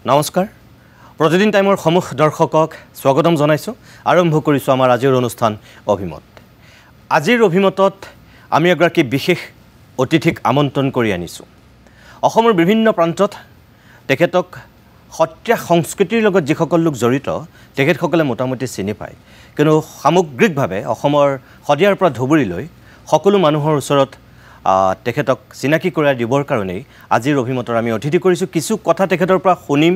নমস্কাৰ প্ৰতিদিন টাইমৰ সমূহ দৰ্শকক স্বাগতম জনাইছো আৰম্ভ কৰিছো আমাৰ আজিৰ অনুষ্ঠান অভিমত আজিৰ অভিমতত আমি এগৰাকী বিশেষ অতিথিক আমন্ত্ৰণ কৰি আনিছো অসমৰ বিভিন্ন প্ৰান্তত তেখেতক সত্ৰীয়া সংস্কৃতিৰ লগত যিসকল লোক জড়িত তেখেতসকলে মোটামুটি চিনি পায় কিন্তু সামগ্ৰিকভাৱে অসমৰ সদিয়াৰ পৰা ধুবুৰীলৈ সকলো মানুহৰ ওচৰত তেখেতক চিনাকি কৰা দিবৰ কাৰণে আজিৰ অভিমতৰ আমি অতিথি কৰিছো কিছু কথা তেখেতৰ পৰা শুনিম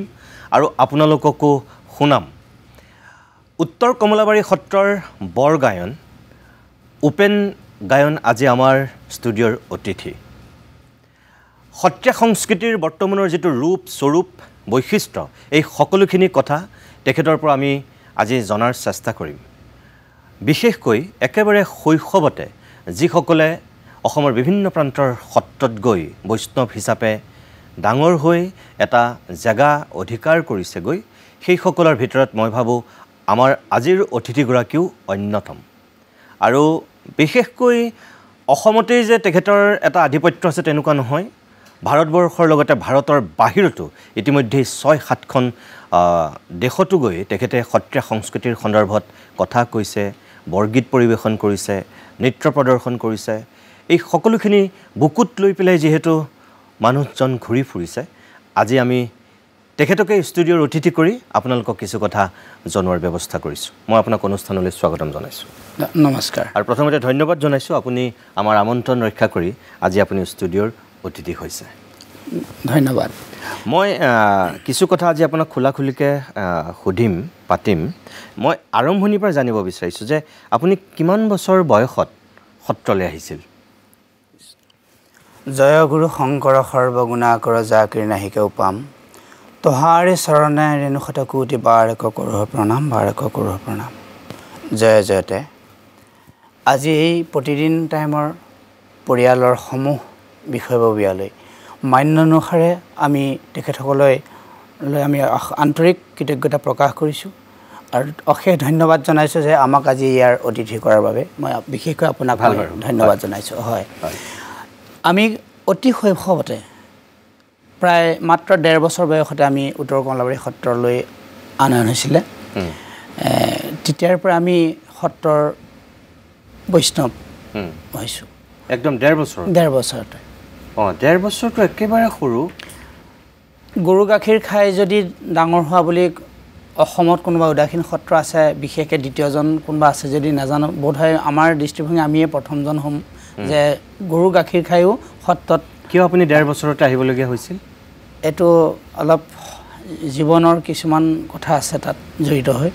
আৰু আপোনালোককো শুনাম উত্তৰ কমলাবাৰী সত্ৰৰ বৰগায়ন উপেন গায়ন আজি আমাৰ ষ্টুডিঅ'ৰ অতিথি সত্ৰীয়া সংস্কৃতিৰ বৰ্তমানৰ যেটো ৰূপ স্বৰূপ বৈশিষ্ট্য এই সকলোখিনি কথা তেখেতৰ পৰা আমি আজি জনাৰ চেষ্টা কৰিম বিশেষকৈ একেবাৰে শৈশৱতে যিসকলে অসমৰ বিভিন্ন প্ৰান্তৰ সত্ৰত গৈ বৈষ্ণৱ হিচাপে ডাঙৰ হৈ এটা জাগা অধিকাৰ কৰিছে গৈ সেই সকলৰ ভিতৰত মই ভাবো আমাৰ আজিৰ অতিথিগৰাকীও অন্যতম আৰু বিশেষকৈ অসমতে যে তেখেতৰ এটা আধিপত্য আছে তেনেকুৱা নহয় ভাৰতবৰ্ষৰ লগতে ভাৰতৰ বাহিৰতো ইতিমধ্যে ৬-৭খন দেশতো গৈ তেখেতে সত্ৰীয়া সংস্কৃতিৰ সন্দৰ্ভত কথা কৈছে বৰগীত পৰিৱেশন কৰিছে নৃত্য প্ৰদৰ্শন কৰিছে এই সকলোখিনি বুকুত লৈ পেলাই যেহেতু মানুহজন ঘূৰি ফুৰিছে আজি আমি তেখেতকে ষ্টুডিঅ'ৰ অতিথি কৰি আপোনালোকক কিছু কথা জনোৱাৰ ব্যৱস্থা কৰিছো মই আপোনাক অনুষ্ঠানলৈ স্বাগতম জনাইছো নমস্কাৰ আৰু প্ৰথমতে ধন্যবাদ জনাইছো আপুনি আমাৰ আমন্ত্ৰণ ৰক্ষা কৰি আজি আপুনি ষ্টুডিঅ'ৰ অতিথি হৈছে ধন্যবাদ মই কিছু কথা আজি আপোনাক খোলাখুলিকে সুধিম পাতিম মই আৰম্ভণিৰ পৰা জানিব বিচাৰিছো যে আপুনি কিমান বছৰ বয়সত সত্ৰলৈ আহিছিল জয় গুৰু শংকৰ সৰ্বগুণাকৰ জাকিৰ নাহিকে উপাম তোহাৰে চৰণে ৰেণুখত কোটি বাৰক কৰোহ প্ৰণাম জয় জয়তে আজি এই প্ৰতিদিন টাইমৰ পৰিয়ালৰ সমূহ বিষয়ববীয়ালৈ মান্য অনুসাৰে আমি তেখেতসকললৈ আমি আন্তৰিক কৃতজ্ঞতা প্ৰকাশ কৰিছোঁ আৰু অশেষ ধন্যবাদ জনাইছোঁ যে আমাক আজি ইয়াৰ অতিথি কৰাৰ বাবে মই বিশেষকৈ আপোনাক ধন্যবাদ জনাইছোঁ হয় আমি অতি শৈশৱতে প্ৰায় মাত্ৰ ১.৫ বছৰ বয়সতে আমি উত্তৰ কমলাবাৰী সত্ৰলৈ আনয়ন হৈছিলে তেতিয়াৰ পৰা আমি সত্ৰৰ বৈষ্ণৱ হৈছোঁ একদম ১.৫ বছৰ ১.৫ বছৰতে ১.৫ বছৰটো একেবাৰে সৰু গৰু গাখীৰ খাই যদি ডাঙৰ হোৱা বুলি অসমত কোনোবা উদাসীন সত্ৰ আছে বিশেষকৈ দ্বিতীয়জন কোনোবা আছে যদি নাজানো বোধহয় আমাৰ দৃষ্টিভংগী আমিয়ে প্ৰথমজন হ'ম যে গৰু গাখীৰ খায়ো সত্ৰত কিয় আপুনি ১.৫ বছৰতে আহিবলগীয়া হৈছিল এইটো অলপ জীৱনৰ কিছুমান কথা আছে তাত জড়িত হয়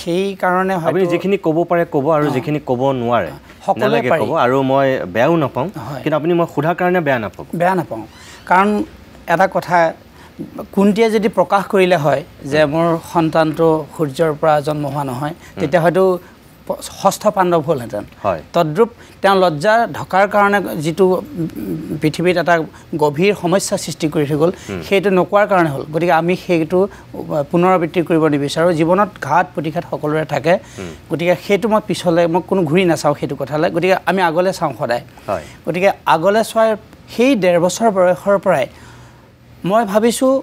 সেই কাৰণে আপুনি যিখিনি ক'ব পাৰে ক'ব আৰু যিখিনি ক'ব নোৱাৰে সকলোৱে ক'ব আৰু মই বেয়াও নাপাওঁ কিন্তু আপুনি মই সোধাৰ কাৰণে বেয়া নাপাওঁ কাৰণ এটা কথা কুন্তীয়ে যদি প্ৰকাশ কৰিলে হয় যে মোৰ সন্তানটো সূৰ্যৰ পৰা জন্ম হোৱা নহয় তেতিয়া হয়তো ষষ্ঠ পাণ্ডৱ হ'লহেঁতেন তদ্ৰূপ তেওঁ লজ্জা ঢকাৰ কাৰণে যিটো পৃথিৱীত এটা গভীৰ সমস্যা সৃষ্টি কৰি থৈ গ'ল সেইটো নকোৱাৰ কাৰণে হ'ল গতিকে আমি সেইটো পুনৰাবৃত্তি কৰিব নিবিচাৰোঁ জীৱনত ঘাত প্ৰতিঘাত সকলোৰে থাকে গতিকে সেইটো মই পিছলৈ মই কোনো ঘূৰি নাচাওঁ সেইটো কথালৈ গতিকে আমি আগলৈ চাওঁ সদায় গতিকে আগলৈ চোৱাৰ সেই ১.৫ বছৰ বয়সৰ পৰাই মই ভাবিছোঁ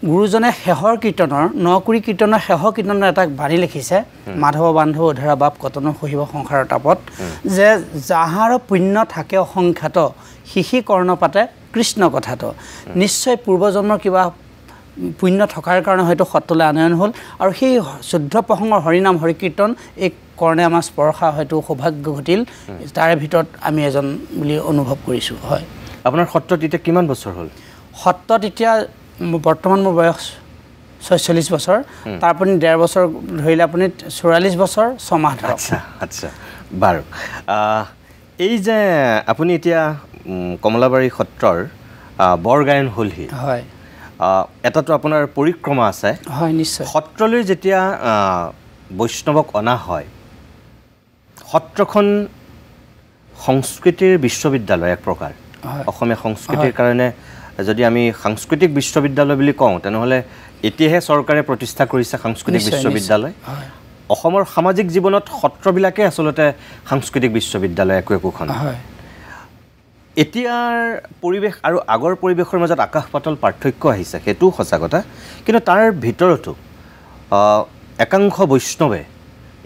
গুৰুজনে শেষৰ কীৰ্তনৰ নকুৰি কীৰ্তনৰ শেষৰ কীৰ্তনৰ এটা বাণী লিখিছে মাধৱ বান্ধৱ উধৰা বাপ কটন সহিব সংসাৰৰ তাপত যে যাহাৰ পুণ্য থাকে অসংখ্যাত শিশি কৰ্ণপাতে কৃষ্ণ কথাত নিশ্চয় পূৰ্বজন্মৰ কিবা পুণ্য থকাৰ কাৰণে হয়তো সত্ৰলৈ আনয়ন হ'ল আৰু সেই শুদ্ধ প্ৰসংগৰ হৰিনাম হৰি কীৰ্তন এই কৰ্ণে আমাৰ স্পৰ্শা হয়তো সৌভাগ্য ঘটিল তাৰে ভিতৰত আমি এজন বুলি অনুভৱ কৰিছোঁ হয় আপোনাৰ সত্ৰত এতিয়া কিমান বছৰ হ'ল সত্ৰত এতিয়া বৰ্তমান মোৰ বয়স ৪৬ বছৰ তাৰ আপুনি ১.৫ বছৰ ধৰিলে আপুনি ৪৪ বছৰ ৬ মাহ ধৰক আচ্ছা বাৰু এই যে আপুনি এতিয়া কমলাবাৰী সত্ৰৰ বৰগায়ন হ'লহি হয় এটাতো আপোনাৰ পৰিক্ৰমা আছে হয় নিশ্চয় সত্ৰলৈ যেতিয়া বৈষ্ণৱক অনা হয় সত্ৰখন সংস্কৃতিৰ বিশ্ববিদ্যালয় এক প্ৰকাৰ অসমীয়া সংস্কৃতিৰ কাৰণে যদি আমি সাংস্কৃতিক বিশ্ববিদ্যালয় বুলি কওঁ তেনেহ'লে এতিয়াহে চৰকাৰে প্ৰতিষ্ঠা কৰিছে সাংস্কৃতিক বিশ্ববিদ্যালয় অসমৰ সামাজিক জীৱনত সত্ৰবিলাকে আচলতে সাংস্কৃতিক বিশ্ববিদ্যালয় একোখন এতিয়াৰ পৰিৱেশ আৰু আগৰ পৰিৱেশৰ মাজত আকাশ পাতল পাৰ্থক্য আহিছে, সেইটোও সঁচা কথা। কিন্তু তাৰ ভিতৰতো একাংশ বৈষ্ণৱে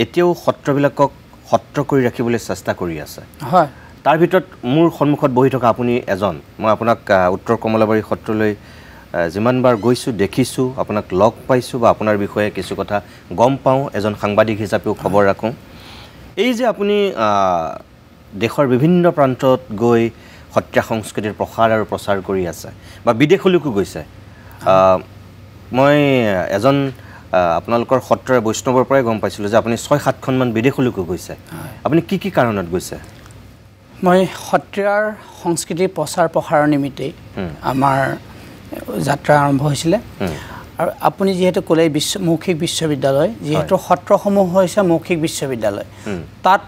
এতিয়াও সত্ৰবিলাকক সত্ৰ কৰি ৰাখিবলৈ চেষ্টা কৰি আছে। হয়, তাৰ ভিতৰত মোৰ সন্মুখত বহি থকা আপুনি এজন। মই আপোনাক উত্তৰ কমলাবাৰী সত্ৰলৈ যিমানবাৰ গৈছোঁ, দেখিছোঁ, আপোনাক লগ পাইছোঁ বা আপোনাৰ বিষয়ে কিছু কথা গম পাওঁ, এজন সাংবাদিক হিচাপেও খবৰ ৰাখোঁ। এই যে আপুনি দেশৰ বিভিন্ন প্ৰান্তত গৈ সত্ৰীয়া সংস্কৃতিৰ প্ৰসাৰ আৰু প্ৰচাৰ কৰি আছে বা বিদেশলৈকো গৈছে, মই এজন আপোনালোকৰ সত্ৰৰে বৈষ্ণৱৰ পৰাই গম পাইছিলোঁ যে আপুনি 6-7খনমান বিদেশলৈকো গৈছে। আপুনি কি কি কাৰণত গৈছে? মই সত্ৰীয়াৰ সংস্কৃতিৰ প্ৰচাৰ প্ৰসাৰৰ নিমিত্তেই আমাৰ যাত্ৰা আৰম্ভ হৈছিলে। আৰু আপুনি যিহেতু ক'লে মৌখিক বিশ্ববিদ্যালয়, যিহেতু সত্ৰসমূহ হৈছে মৌখিক বিশ্ববিদ্যালয়, তাত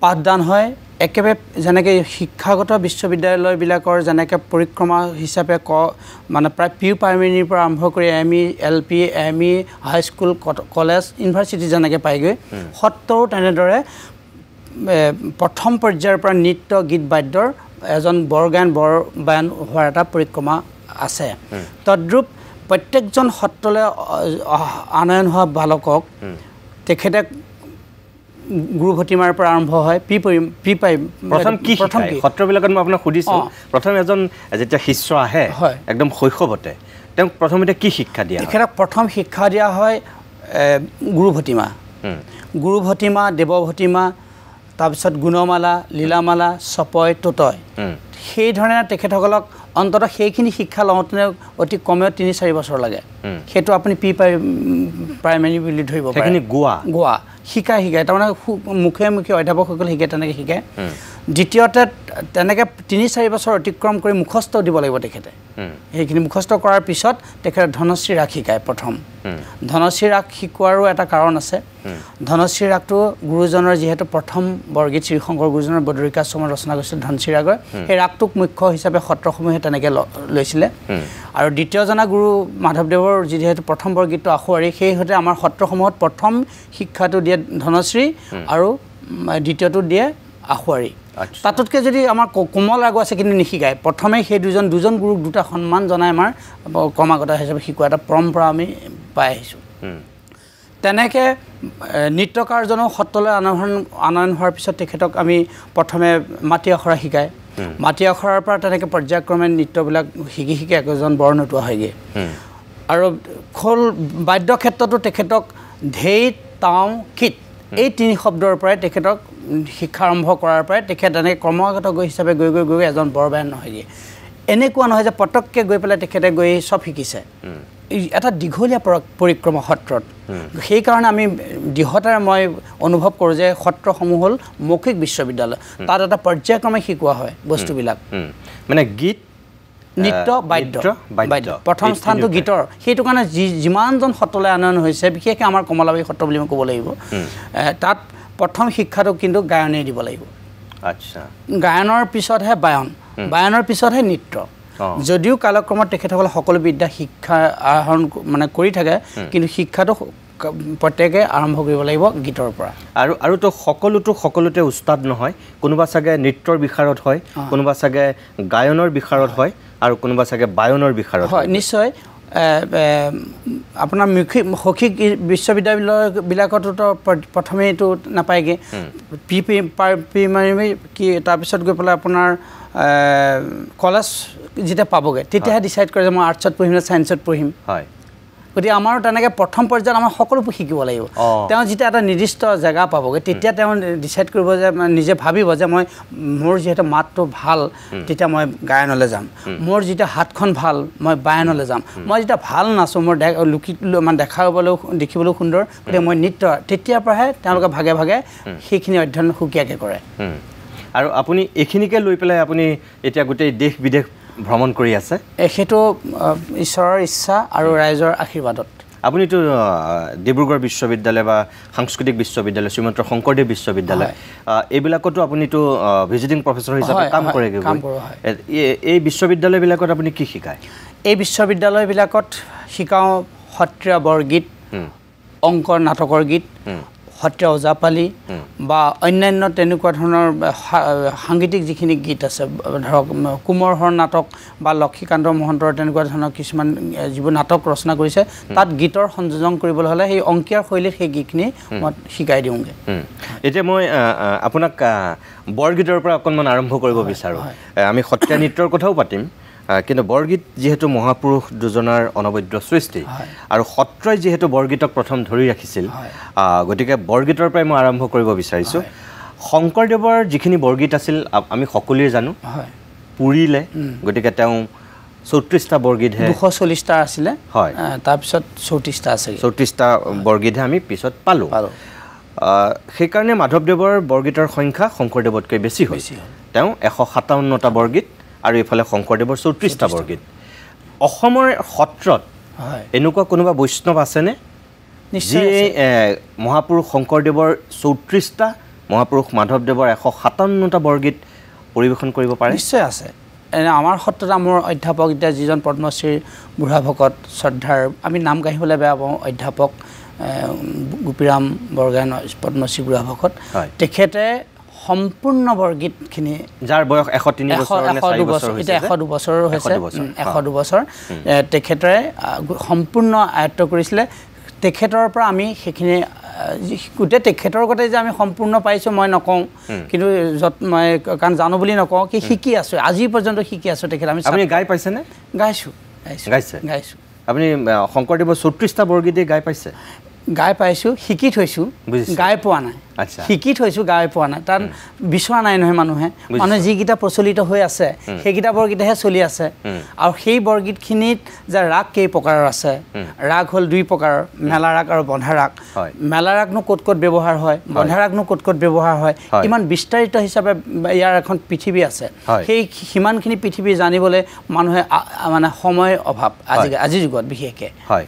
পাঠদান হয় একেবাৰে যেনেকৈ শিক্ষাগত বিশ্ববিদ্যালয়বিলাকৰ যেনেকৈ পৰিক্ৰমা হিচাপে মানে প্ৰায় প্ৰি-প্ৰাইমেৰীৰ পৰা আৰম্ভ কৰি ME, LP, ME, high school, college, university যেনেকৈ পায়গৈ, সত্ৰও তেনেদৰে প্ৰথম পৰ্যায়ৰ পৰা নৃত্য, গীত, বাদ্যৰ এজন বৰগায়ন হোৱাৰ এটা পৰিক্ৰমা আছে। তদ্ৰূপ প্ৰত্যেকজন সত্ৰলৈ আনয়ন হোৱা বালকক তেখেতে গুৰু ভতিমাৰ পৰা আৰম্ভ হয়। প্ৰথম কি সত্ৰবিলাকত মই আপোনাক সুধিছোঁ, প্ৰথম এজন যেতিয়া শিষ্য আহে একদম শৈশৱতে, তেওঁক প্ৰথমতে কি শিক্ষা দিয়া? তেখেতক প্ৰথম শিক্ষা দিয়া হয় গুৰু ভতিমা, দেৱভতিমা, তাৰপিছত গুণমালা, লীলামালা, চপয়, টোতয়। সেইধৰণে তেখেতসকলক অন্ততঃ সেইখিনি শিক্ষা লওঁতে অতি কমেও 3-4 বছৰ লাগে। সেইটো আপুনি প্ৰি-প্ৰাইমেৰী বুলি ধৰিব পাৰে। গোৱা শিকাই তাৰমানে মুখে মুখে অধ্যাপকসকলে শিকায়, তেনেকৈ শিকায়। দ্বিতীয়তে তেনেকৈ 3-4 বছৰ অতিক্ৰম কৰি মুখস্থ দিব লাগিব তেখেতে। সেইখিনি মুখস্থ কৰাৰ পিছত তেখেতে ধনশ্ৰী ৰাগ শিকায় প্ৰথম। ধনশ্ৰী ৰাগ শিকোৱাৰো এটা কাৰণ আছে। ধনশ্ৰী ৰাগটো গুৰুজনৰ যিহেতু প্ৰথম বৰগীত শ্ৰীশংকৰ গুৰুজনৰ বদৰিকাশ্ৰমত ৰচনা কৰিছিল ধনশ্ৰী ৰাগৰ, সেই ৰাগটোক মুখ্য হিচাপে সত্ৰসমূহে তেনেকৈ লৈছিলে। আৰু দ্বিতীয়জনা গুৰু মাধৱদেৱৰ যিহেতু প্ৰথম বৰগীতটো আখুৱাৰী, সেইহতে আমাৰ সত্ৰসমূহত প্ৰথম শিক্ষাটো দিয়ে ধনশ্ৰী আৰু দ্বিতীয়টো দিয়ে আখুৱাৰী। তাতোতকৈ যদি আমাৰ কোমল ৰাগো আছে কিন্তু নিশিকায়, প্ৰথমে সেই দুজন গুৰুক দুটা সন্মান জনাই আমাৰ ক্ৰমাগত হিচাপে শিকোৱা এটা পৰম্পৰা আমি পাই আহিছোঁ। তেনেকৈ নৃত্যকাৰজনো সত্ৰলৈ আনয়ন হোৱাৰ পিছত তেখেতক আমি প্ৰথমে মাটি আখৰা শিকায়। মাটি আখৰাৰ পৰা তেনেকৈ পৰ্যায়ক্ৰমে নৃত্যবিলাক শিকি একোজন বৰ নতুৱা হয়গৈ। আৰু খোল বাদ্য ক্ষেত্ৰতো তেখেতক ঢেই, তাও, কীট এই 3 শব্দৰ পৰাই তেখেতক শিক্ষা আৰম্ভ কৰাৰ পৰাই তেখেত এনেকৈ ক্ৰমাগত হিচাপে গৈ এজন বৰবায়ন নহয়গৈ। এনেকুৱা নহয় যে পটককৈ গৈ পেলাই তেখেতে গৈ চব শিকিছে। এটা দীঘলীয়া পৰিক্ৰমা সত্ৰত। সেইকাৰণে আমি দৃঢ়তাৰে মই অনুভৱ কৰোঁ যে সত্ৰসমূহ হ'ল মৌখিক বিশ্ববিদ্যালয়। তাত এটা পৰ্যায়ক্ৰমে শিকোৱা হয় বস্তুবিলাক, মানে গীত, নৃত্য, বাদ্য। প্ৰথম স্থানটো গীতৰ। সেইটো কাৰণে যিমানজন সত্ৰলৈ আনয়ন হৈছে, বিশেষকৈ আমাৰ কমলাবাৰী সত্ৰ বুলি মই ক'ব লাগিব, তাত প্ৰথম শিক্ষাটো কিন্তু গায়নেই দিব লাগিব। আচ্ছা, গায়নৰ পিছতহে বায়নৰ পিছতহে নৃত্য। যদিও কালক্ৰমত তেখেতসকলে সকলো বিদ্যা শিক্ষা আহৰণ মানে কৰি থাকে, কিন্তু শিক্ষাটো প্ৰত্যেকে আৰম্ভ কৰিব লাগিব গীতৰ পৰা। আৰু তো সকলোতে উস্তাদ নহয়, কোনোবা চাগে নৃত্যৰ বিশাৰদ হয়, কোনোবা চাগে গায়নৰ বিশাৰদ হয়, আৰু কোনোবা চাগে বায়নৰ বিশাৰদ হয়। নিশ্চয় আপোনাৰ মৌখিক বিশ্ববিদ্যালয়বিলাকতো প্ৰথমেইটো নাপায়গৈ, প্ৰি-প্ৰাইমেৰী কি তাৰপিছত গৈ পেলাই আপোনাৰ কলেজ যেতিয়া পাবগৈ তেতিয়াহে ডিচাইড কৰে যে মই আৰ্টছত পঢ়িম নে ছায়েন্সত পঢ়িম। হয়, গতিকে আমাৰো তেনেকৈ প্ৰথম পৰ্যায়ত আমাৰ সকলোবোৰ শিকিব লাগিব। তেওঁ যেতিয়া এটা নিৰ্দিষ্ট জেগা পাবগৈ তেতিয়া তেওঁ ডিচাইড কৰিব যে নিজে ভাবিব যে মোৰ যিহেতু মাতটো ভাল তেতিয়া মই গায়নলৈ যাম, মোৰ যেতিয়া হাতখন ভাল মই বায়নলৈ যাম, মই যেতিয়া ভাল নাচোঁ, মোৰ মানে দেখিবলৈও সুন্দৰ, গতিকে মই নৃত্য। তেতিয়াৰ পৰাহে তেওঁলোকে ভাগে ভাগে সেইখিনি অধ্যয়ন সুকীয়াকৈ কৰে। আৰু আপুনি এইখিনিকে লৈ পেলাই আপুনি এতিয়া গোটেই দেশ বিদেশ ভ্ৰমণ কৰি আছে? সেইটো ঈশ্বৰৰ ইচ্ছা আৰু ৰাইজৰ আশীৰ্বাদত। আপুনিতো ডিব্ৰুগড় বিশ্ববিদ্যালয় বা সাংস্কৃতিক বিশ্ববিদ্যালয়, শ্ৰীমন্ত শংকৰদেৱ বিশ্ববিদ্যালয়, এইবিলাকতো আপুনিতো ভিজিটিং প্ৰফেচৰ হিচাপে কাম কৰেগৈ। এই বিশ্ববিদ্যালয়বিলাকত আপুনি কি শিকায়? এই বিশ্ববিদ্যালয়বিলাকত শিকাওঁ সত্ৰীয়া বৰগীত, অংকৰ নাটকৰ গীত, সত্ৰীয়া ওজাপালি বা অন্যান্য তেনেকুৱা ধৰণৰ সাংগীতিক যিখিনি গীত আছে ধৰক কুমৰ হৰ নাটক বা লক্ষীকান্ত মহন্তৰ তেনেকুৱা ধৰণৰ কিছুমান যিবোৰ নাটক ৰচনা কৰিছে তাত গীতৰ সংযোজন কৰিবলৈ হ'লে সেই অংকীয়াৰ শৈলীত সেই গীতখিনি মই শিকাই দিওঁগৈ এতিয়া মই আপোনাক বৰগীতৰ পৰা অকণমান আৰম্ভ কৰিব বিচাৰোঁ আমি সত্ৰীয়া নৃত্যৰ কথাও পাতিম কিন্তু বৰগীত যিহেতু মহাপুৰুষ দুজনাৰ অনবদ্য সৃষ্টি আৰু সত্ৰই যিহেতু বৰগীতক প্ৰথম ধৰি ৰাখিছিল গতিকে বৰগীতৰ পৰাই মই আৰম্ভ কৰিব বিচাৰিছোঁ শংকৰদেৱৰ যিখিনি বৰগীত আছিল আমি সকলোৱে জানো পুৰিলে গতিকে তেওঁ 34টা বৰগীতহে 240টা আছিলে হয় তাৰপিছত 34টা আছে 34টা বৰগীতহে আমি পিছত পালোঁ সেইকাৰণে মাধৱদেৱৰ বৰগীতৰ সংখ্যা শংকৰদেৱতকৈ বেছি হৈছিল তেওঁ 157টা বৰগীত আৰু এইফালে শংকৰদেৱৰ 34টা বৰগীত অসমৰ সত্ৰত এনেকুৱা কোনোবা বৈষ্ণৱ আছেনে যিয়ে মহাপুৰুষ শংকৰদেৱৰ 34টা মহাপুৰুষ মাধৱদেৱৰ 157টা বৰগীত পৰিৱেশন কৰিব পাৰে নিশ্চয় আছে এনে আমাৰ সত্ৰত আমাৰ অধ্যাপক এতিয়া যিজন পদ্মশ্ৰীৰ বুঢ়া ভকত শ্ৰদ্ধাৰ আমি নাম কাঢ়িবলৈ বেয়া পাওঁ অধ্যাপক গোপীৰাম বৰগায়ন পদ্মশ্ৰী বুঢ়া ভকত তেখেতে সম্পূৰ্ণ বৰগীতখিনি যাৰ বয়স 103 বছৰ নে 4 বছৰ হৈছে এতিয়া 102 বছৰ হৈছে 102 বছৰ তেখেতে সম্পূৰ্ণ আয়ত্ত কৰিছিলে তেখেতৰ পৰা আমি সেইখিনি গোটেই তেখেতৰ কথাই যে আমি সম্পূৰ্ণ পাইছোঁ মই নকওঁ কিন্তু য'ত মই কাৰণ জানো বুলি নকওঁ কি শিকি আছোঁ আজি পৰ্যন্ত শিকি আছোঁ তেখেত আমি গাই পাইছেনে গাইছোঁ আপুনি শংকৰদেৱৰ 34টা বৰগীতে গাই পাইছে গাই পাইছোঁ শিকি থৈছোঁ গাই পোৱা নাই শিকি থৈছোঁ গাই পোৱা নাই তাত বিচৰা নাই নহয় মানুহে যিকেইটা প্ৰচলিত হৈ আছে সেইকেইটা বৰগীতহে চলি আছে আৰু সেই বৰগীতখিনিত যে ৰাগ কেই প্ৰকাৰৰ আছে ৰাগ হ'ল 2 প্ৰকাৰৰ মেলা ৰাগ আৰু বন্ধা ৰাগ মেলা ৰাগনো ক'ত ক'ত ব্যৱহাৰ হয় বন্ধা ৰাগনো ক'ত ক'ত ব্যৱহাৰ হয় ইমান বিস্তাৰিত হিচাপে ইয়াৰ এখন পৃথিৱী আছে সেই সিমানখিনি পৃথিৱী জানিবলৈ মানুহে মানে সময় অভাৱ আজিৰ যুগত বিশেষকৈ হয়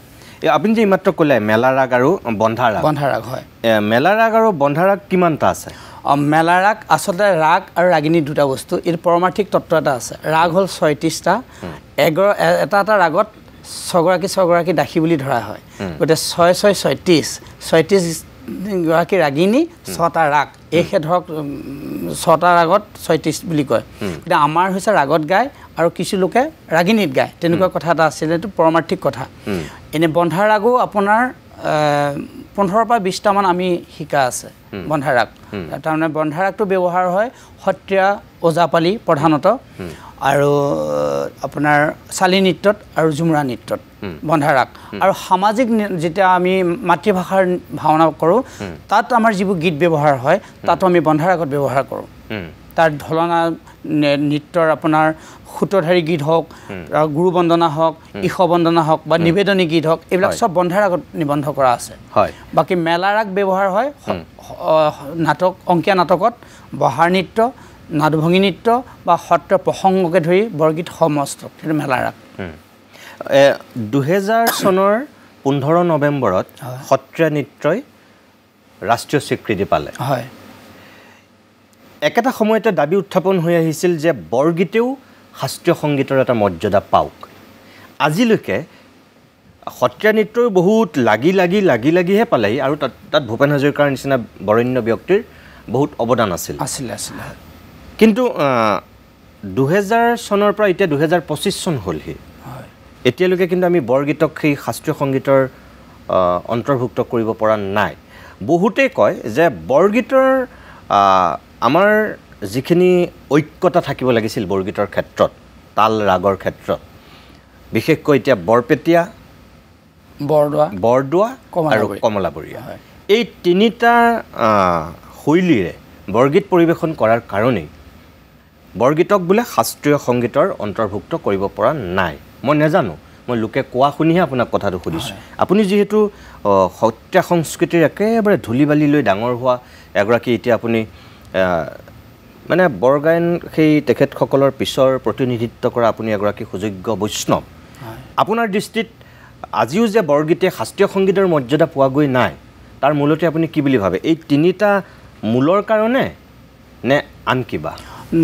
আপুনি যে মাত্ৰ ক'লে মেলা ৰাগ আৰু বন্ধা ৰাগ হয় মেলা ৰাগ আৰু বন্ধা ৰাগ কিমানটা আছে মেলা ৰাগ আচলতে ৰাগ আৰু ৰাগিনী দুটা বস্তু এই পৰমাৰ্থিক তত্ত্ব এটা আছে ৰাগ হ'ল 36টা এটা ৰাগত 6গৰাকী দাসী বুলি ধৰা হয় গতিকে 36 গৰাকী ৰাগিনী 6টা ৰাগ এইহে ধৰক 6টা ৰাগত 36 বুলি কয় গতিকে আমাৰ হৈছে ৰাগত গায় আৰু কিছু লোকে ৰাগিনীত গায় তেনেকুৱা কথা এটা আছিলে এইটো পৰমাৰ্থিক কথা এনে বন্ধা ৰাগো আপোনাৰ 15 পৰা 20টামান আমি শিকা আছে বন্ধা ৰাগ তাৰমানে বন্ধা ৰাগটো ব্যৱহাৰ হয় সত্ৰীয়া ওজাপালি প্ৰধানত আৰু আপোনাৰ চালি নৃত্যত আৰু ঝুমুৰা নৃত্যত বন্ধা ৰাগ আৰু সামাজিক যেতিয়া আমি মাতৃভাষাৰ ভাওনা কৰোঁ তাত আমাৰ যিবোৰ গীত ব্যৱহাৰ হয় তাতো আমি বন্ধা ৰাগত ব্যৱহাৰ কৰোঁ তাৰ ঢলনা নৃত্যৰ আপোনাৰ সূতধাৰী গীত হওক গুৰু বন্দনা হওক ঈশ বন্দনা হওক বা নিবেদনী গীত হওক এইবিলাক সব বন্ধা ৰাগত নিবন্ধ কৰা আছে বাকী মেলা ৰাগ ব্যৱহাৰ হয় নাটক অংকীয়া নাটকত বহাৰ নৃত্য নাদভংগী নৃত্য বা সত্ৰ প্ৰসংগকে ধৰি বৰগীত সমস্ত সেইটো মেলা ৰাগ 2000 চনৰ 15 নৱেম্বৰত সত্ৰীয়া নৃত্যই ৰাষ্ট্ৰীয় স্বীকৃতি পালে হয় একেটা সময়তে দাবী উত্থাপন হৈ আহিছিল যে বৰগীতেও শাস্ত্ৰীয় সংগীতৰ এটা মৰ্যাদা পাওক আজিলৈকে সত্ৰীয়া নৃত্যৰ বহুত লাগিহে পালেহি আৰু তাত ভূপেন হাজৰিকাৰ নিচিনা বৰেণ্য ব্যক্তিৰ বহুত অৱদান আছিল কিন্তু 2000 চনৰ পৰা এতিয়া 2025 চন হ'লহি এতিয়ালৈকে কিন্তু আমি বৰগীতক সেই শাস্ত্ৰীয় সংগীতৰ অন্তৰ্ভুক্ত কৰিব পৰা নাই বহুতেই কয় যে বৰগীতৰ আমাৰ যিখিনি ঐক্যতা থাকিব লাগিছিল বৰগীতৰ ক্ষেত্ৰত তাল ৰাগৰ ক্ষেত্ৰত বিশেষকৈ এতিয়া বৰপেটীয়া বৰদোৱা আৰু কমলাবৰীয়া এই তিনিটা শৈলীৰে বৰগীত পৰিৱেশন কৰাৰ কাৰণেই বৰগীতক বোলে শাস্ত্ৰীয় সংগীতৰ অন্তৰ্ভুক্ত কৰিব পৰা নাই মই নাজানো মই লোকে কোৱা শুনিহে আপোনাক কথাটো সুধিছোঁ আপুনি যিহেতু সত্ৰীয়া সংস্কৃতিৰ একেবাৰে ধূলি বালি লৈ ডাঙৰ হোৱা এগৰাকী এতিয়া আপুনি মানে বৰগায়ন সেই তেখেতসকলৰ পিছৰ প্ৰতিনিধিত্ব কৰা আপুনি এগৰাকী সুযোগ্য বৈষ্ণৱ আপোনাৰ দৃষ্টিত আজিও যে বৰগীতে শাস্ত্ৰীয় সংগীতৰ মৰ্যাদা পোৱা গৈ নাই তাৰ মূলতে আপুনি কি বুলি ভাবে এই তিনিটা মূলৰ কাৰণে নে আন কিবা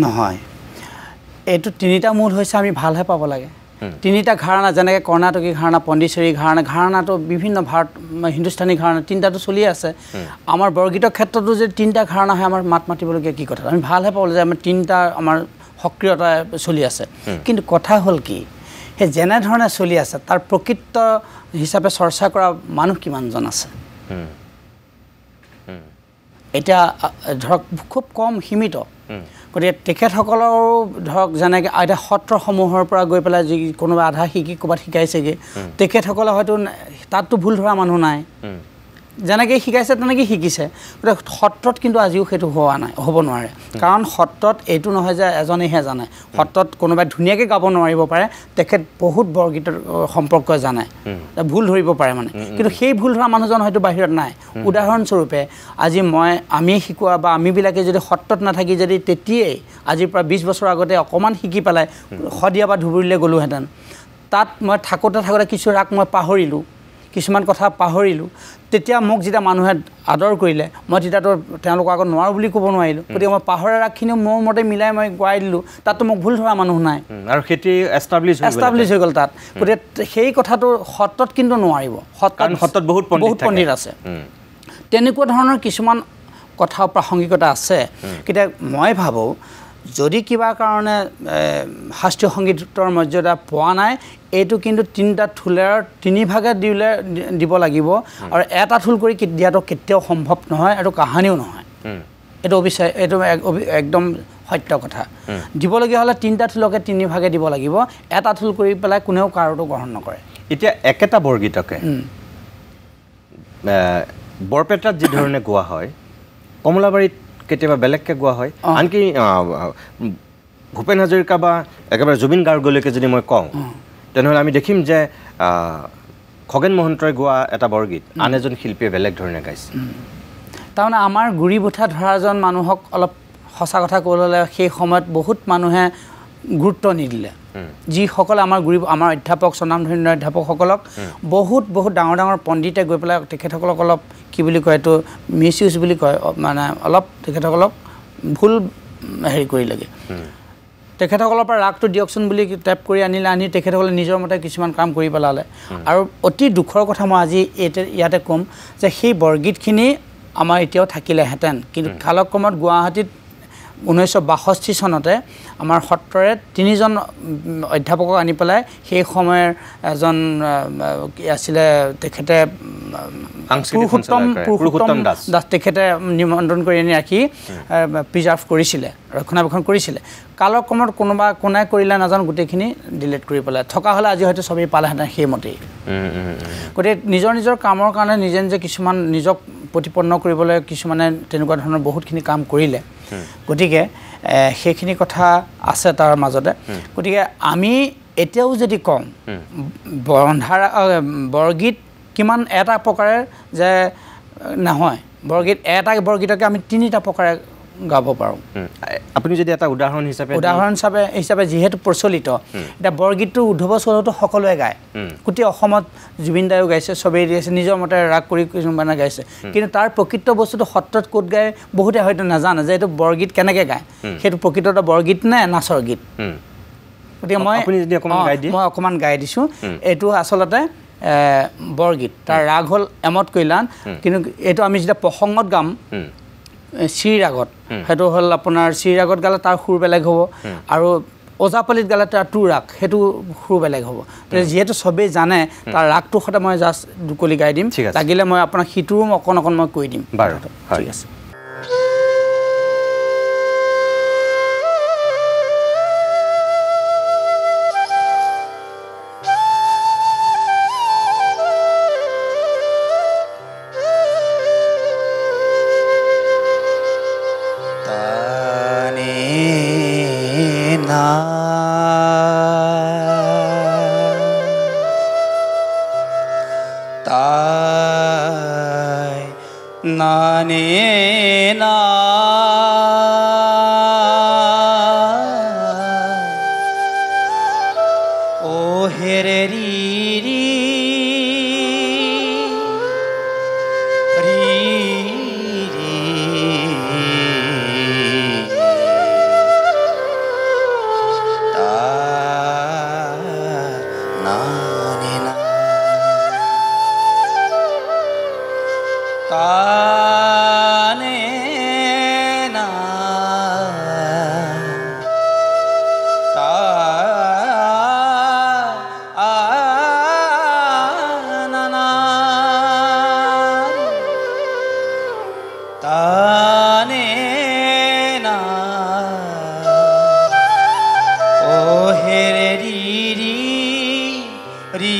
নহয় এইটো তিনিটা মূল হৈছে আমি ভালহে পাব লাগে তিনিটা ঘৰাণা যেনেকৈ কৰ্ণাটকী ঘৰাণা পণ্ডিচেৰী ঘৰাণাটো বিভিন্ন ভাৰত হিন্দুস্তানী ঘৰাণা তিনিটাটো চলি আছে আমাৰ বৰগীতৰ ক্ষেত্ৰতো যে তিনিটা ঘৰাণা হয় আমাৰ মাত মাতিবলগীয়া কি কথা আমি ভালহে পাবলৈ যে আমাৰ তিনিটা আমাৰ সক্ৰিয়তা চলি আছে কিন্তু কথা হ'ল কি সেই যেনেধৰণে চলি আছে তাৰ প্ৰকৃত হিচাপে চৰ্চা কৰা মানুহ কিমানজন আছে এটা ধৰক খুব কম সীমিত গতিকে তেখেতসকলৰো ধৰক যেনেকৈ এতিয়া সত্ৰসমূহৰ পৰা গৈ পেলাই যি কোনোবা আধা শিকি ক'ৰবাত শিকাইছেগৈ তেখেতসকলে হয়তো তাততো ভুল ধৰা মানুহ নাই যেনেকৈ শিকাইছে তেনেকৈ শিকিছে গতিকে সত্ৰত কিন্তু আজিও সেইটো হ'ব নোৱাৰে কাৰণ সত্ৰত এইটো নহয় যে এজনেহে জানে সত্ৰত কোনোবাই ধুনীয়াকৈ গাব নোৱাৰিব পাৰে তেখেত বহুত বৰগীতৰ সম্পৰ্কে জানে ভুল ধৰিব পাৰে মানে কিন্তু সেই ভুল ধৰা মানুহজন হয়তো বাহিৰত নাই উদাহৰণস্বৰূপে আজি আমি শিকোৱা বা আমিবিলাকে যদি সত্ৰত নাথাকি যদি তেতিয়াই আজিৰ পৰা 20 বছৰ আগতে অকণমান শিকি পেলাই শদিয়া বা ধুবুৰীলৈ গ'লোহেঁতেন তাত মই থাকোঁতে কিছু ৰাগ মই পাহৰিলোঁ কিছুমান কথা পাহৰিলোঁ তেতিয়া মোক যেতিয়া মানুহে আদৰ কৰিলে মই তেতিয়াতো তেওঁলোকৰ আগত নোৱাৰোঁ বুলি ক'ব নোৱাৰিলোঁ গতিকে মই পাহৰা ৰাগখিনিও মোৰ মতে মিলাই মই গোৱাই দিলোঁ তাততো মোক ভুল ধৰা মানুহ নাই আৰু সেইটো এষ্টাব্লিছ হৈ গ'ল তাত গতিকে সেই কথাটো সত্ৰত কিন্তু নোৱাৰিব সত্ৰত বহুত পণ্ডিত আছে তেনেকুৱা ধৰণৰ কিছুমান কথা প্ৰাসংগিকতা আছে কিন্তু মই ভাবোঁ যদি কিবা কাৰণে শাস্ত্ৰীয় সংগীতৰ মৰ্যাদা পোৱা নাই এইটো কিন্তু তিনিটা থোলেৰ তিনিভাগে দিব লাগিব আৰু এটা থোল কৰি দিয়াটো কেতিয়াও সম্ভৱ নহয় আৰু কাহানিও নহয় এইটো একদম সত্য কথা দিবলগীয়া হ'লে তিনিটা থোলকে তিনিভাগে দিব লাগিব এটা থোল কৰি পেলাই কোনেও কাৰোটো গ্ৰহণ নকৰে এতিয়া একেটা বৰগীতকে বৰপেটাত যি ধৰণে গোৱা হয় কমলাবাৰীত কেতিয়াবা বেলেগকৈ গোৱা হয় আনকি ভূপেন হাজৰিকা বা একেবাৰে জুবিন গাৰ্গলৈকে যদি মই কওঁ তেনেহ'লে আমি দেখিম যে খগেন মহন্তই গোৱা এটা বৰগীত আন এজন শিল্পীয়ে বেলেগ ধৰণে গাইছে তাৰমানে আমাৰ গুৰি বুঠা ধৰাজন মানুহক অলপ সঁচা কথা ক'বলৈ সেই সময়ত বহুত মানুহে গুৰুত্ব নিদিলে যিসকলে আমাৰ অধ্যাপক স্বনামধন্য অধ্যাপকসকলক বহুত ডাঙৰ ডাঙৰ পণ্ডিতে গৈ পেলাই তেখেতসকলক অলপ কি বুলি কয় এইটো মিছ ইউজ বুলি কয় মানে অলপ তেখেতসকলক ভুল হেৰি কৰিলেগৈ তেখেতসকলৰ পৰা ৰাগটো দিয়কচোন বুলি টেপ কৰি আনি তেখেতসকলে নিজৰ মতে কিছুমান কাম কৰি পেলালে আৰু অতি দুখৰ কথা মই আজি ইয়াতে ক'ম যে সেই বৰগীতখিনি আমাৰ এতিয়াও থাকিলেহেঁতেন কিন্তু কালক্ৰমত গুৱাহাটীত 1962 চনতে আমাৰ সত্ৰৰে 3জন অধ্যাপকক আনি পেলাই সেই সময়ৰ এজন আছিলে তেখেতে পুৰুষোত্তম দাস তেখেতে নিমন্ত্ৰণ কৰি আনি ৰাখি প্ৰিজাৰ্ভ কৰিছিলে ৰক্ষণাবেক্ষণ কৰিছিলে কালক্ৰমত কোনে কৰিলে নাজানো গোটেইখিনি ডিলিট কৰি পেলাই থকা হ'লে আজি হয়তো চবেই পালেহেঁতেন সেইমতেই গতিকে নিজৰ কামৰ কাৰণে নিজে কিছুমান নিজক প্ৰতিপন্ন কৰিবলৈ কিছুমানে তেনেকুৱা ধৰণৰ বহুতখিনি কাম কৰিলে গতিকে সেইখিনি কথা আছে তাৰ মাজতে গতিকে আমি এতিয়াও যদি কওঁ বৰগীত কিমান এটা প্ৰকাৰে যে নহয় বৰগীতকে আমি তিনিটা প্ৰকাৰে গাব পাৰোঁ আপুনি যদি এটা উদাহৰণ হিচাপে যিহেতু প্ৰচলিত এতিয়া বৰগীতটো উদ্ধৱ চৌধুৰীটো সকলোৱে গায় গোটেই অসমত জুবিন দায়ো গাইছে চবেই গাইছে নিজৰ মতে ৰাগ কৰি কিছুমানে গাইছে কিন্তু তাৰ প্ৰকৃত বস্তুটো সত্ৰত ক'ত গায় বহুতে হয়তো নাজানে যে এইটো বৰগীত কেনেকৈ গায় সেইটো প্ৰকৃততে বৰগীত নে নাচৰ গীত গতিকে মই অকণমান গাই দিছোঁ এইটো আচলতে বৰগীত তাৰ ৰাগ হ'ল এমত কৈলান কিন্তু এইটো আমি যেতিয়া প্ৰসংগত গাম শ্ৰীৰাগত সেইটো হ'ল আপোনাৰ শ্ৰীৰাগত গালে তাৰ সুৰ বেলেগ হ'ব আৰু ওজাপালিত গালে তাৰ টু ৰাগ সেইটো সুৰ বেলেগ হ'ব যিহেতু চবেই জানে তাৰ ৰাগটোৰ সৈতে মই জাষ্ট দুকলি গাই দিম লাগিলে মই আপোনাক সিটোৰো অকণ মই কৈ দিম বাৰু ঠিক আছে জানে না ও হেৰে ৰি ৰি ৰি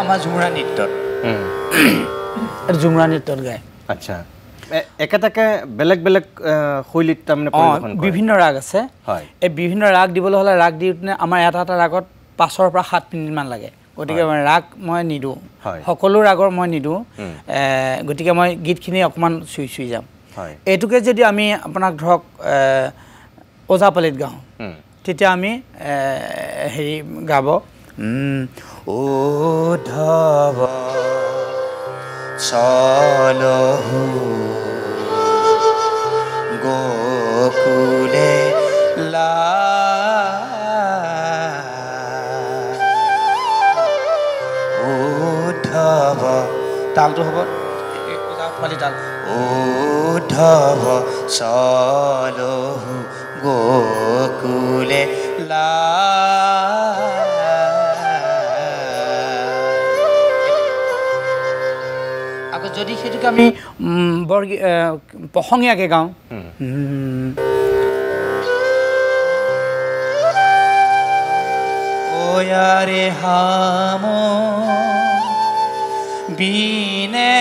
আমাৰ ঝুমুৰা নৃত্যত ঝুমুৰা নৃত্যত গায় আচ্ছা একেটাকে বেলেগ বেলেগ শৈলীত তাৰমানে পৰিৱেশন কৰে বিভিন্ন ৰাগ আছে হয় এই বিভিন্ন ৰাগ দিবলৈ হ'লে ৰাগ দিওঁতে আমাৰ এটা ৰাগত 5 পৰা 7 মিনিটমান লাগে গতিকে ৰাগ মই নিদিওঁ সকলো ৰাগৰ মই নিদিওঁ গতিকে মই গীতখিনি অকণমান চুই যাম এইটোকে যদি আমি আপোনাক ধৰক ওজাপালিত গাওঁ তেতিয়া আমি হেৰি গাব ও ধব চলহু গোকুলে লা ও ধব তালটো হ'ব ওজাপালি তাল ও ধব চলহু গোকুলে লা যদি সেটোকে আমি প্ৰসংগীয়াকৈ গাওঁ ওয়ারে হাম বিনে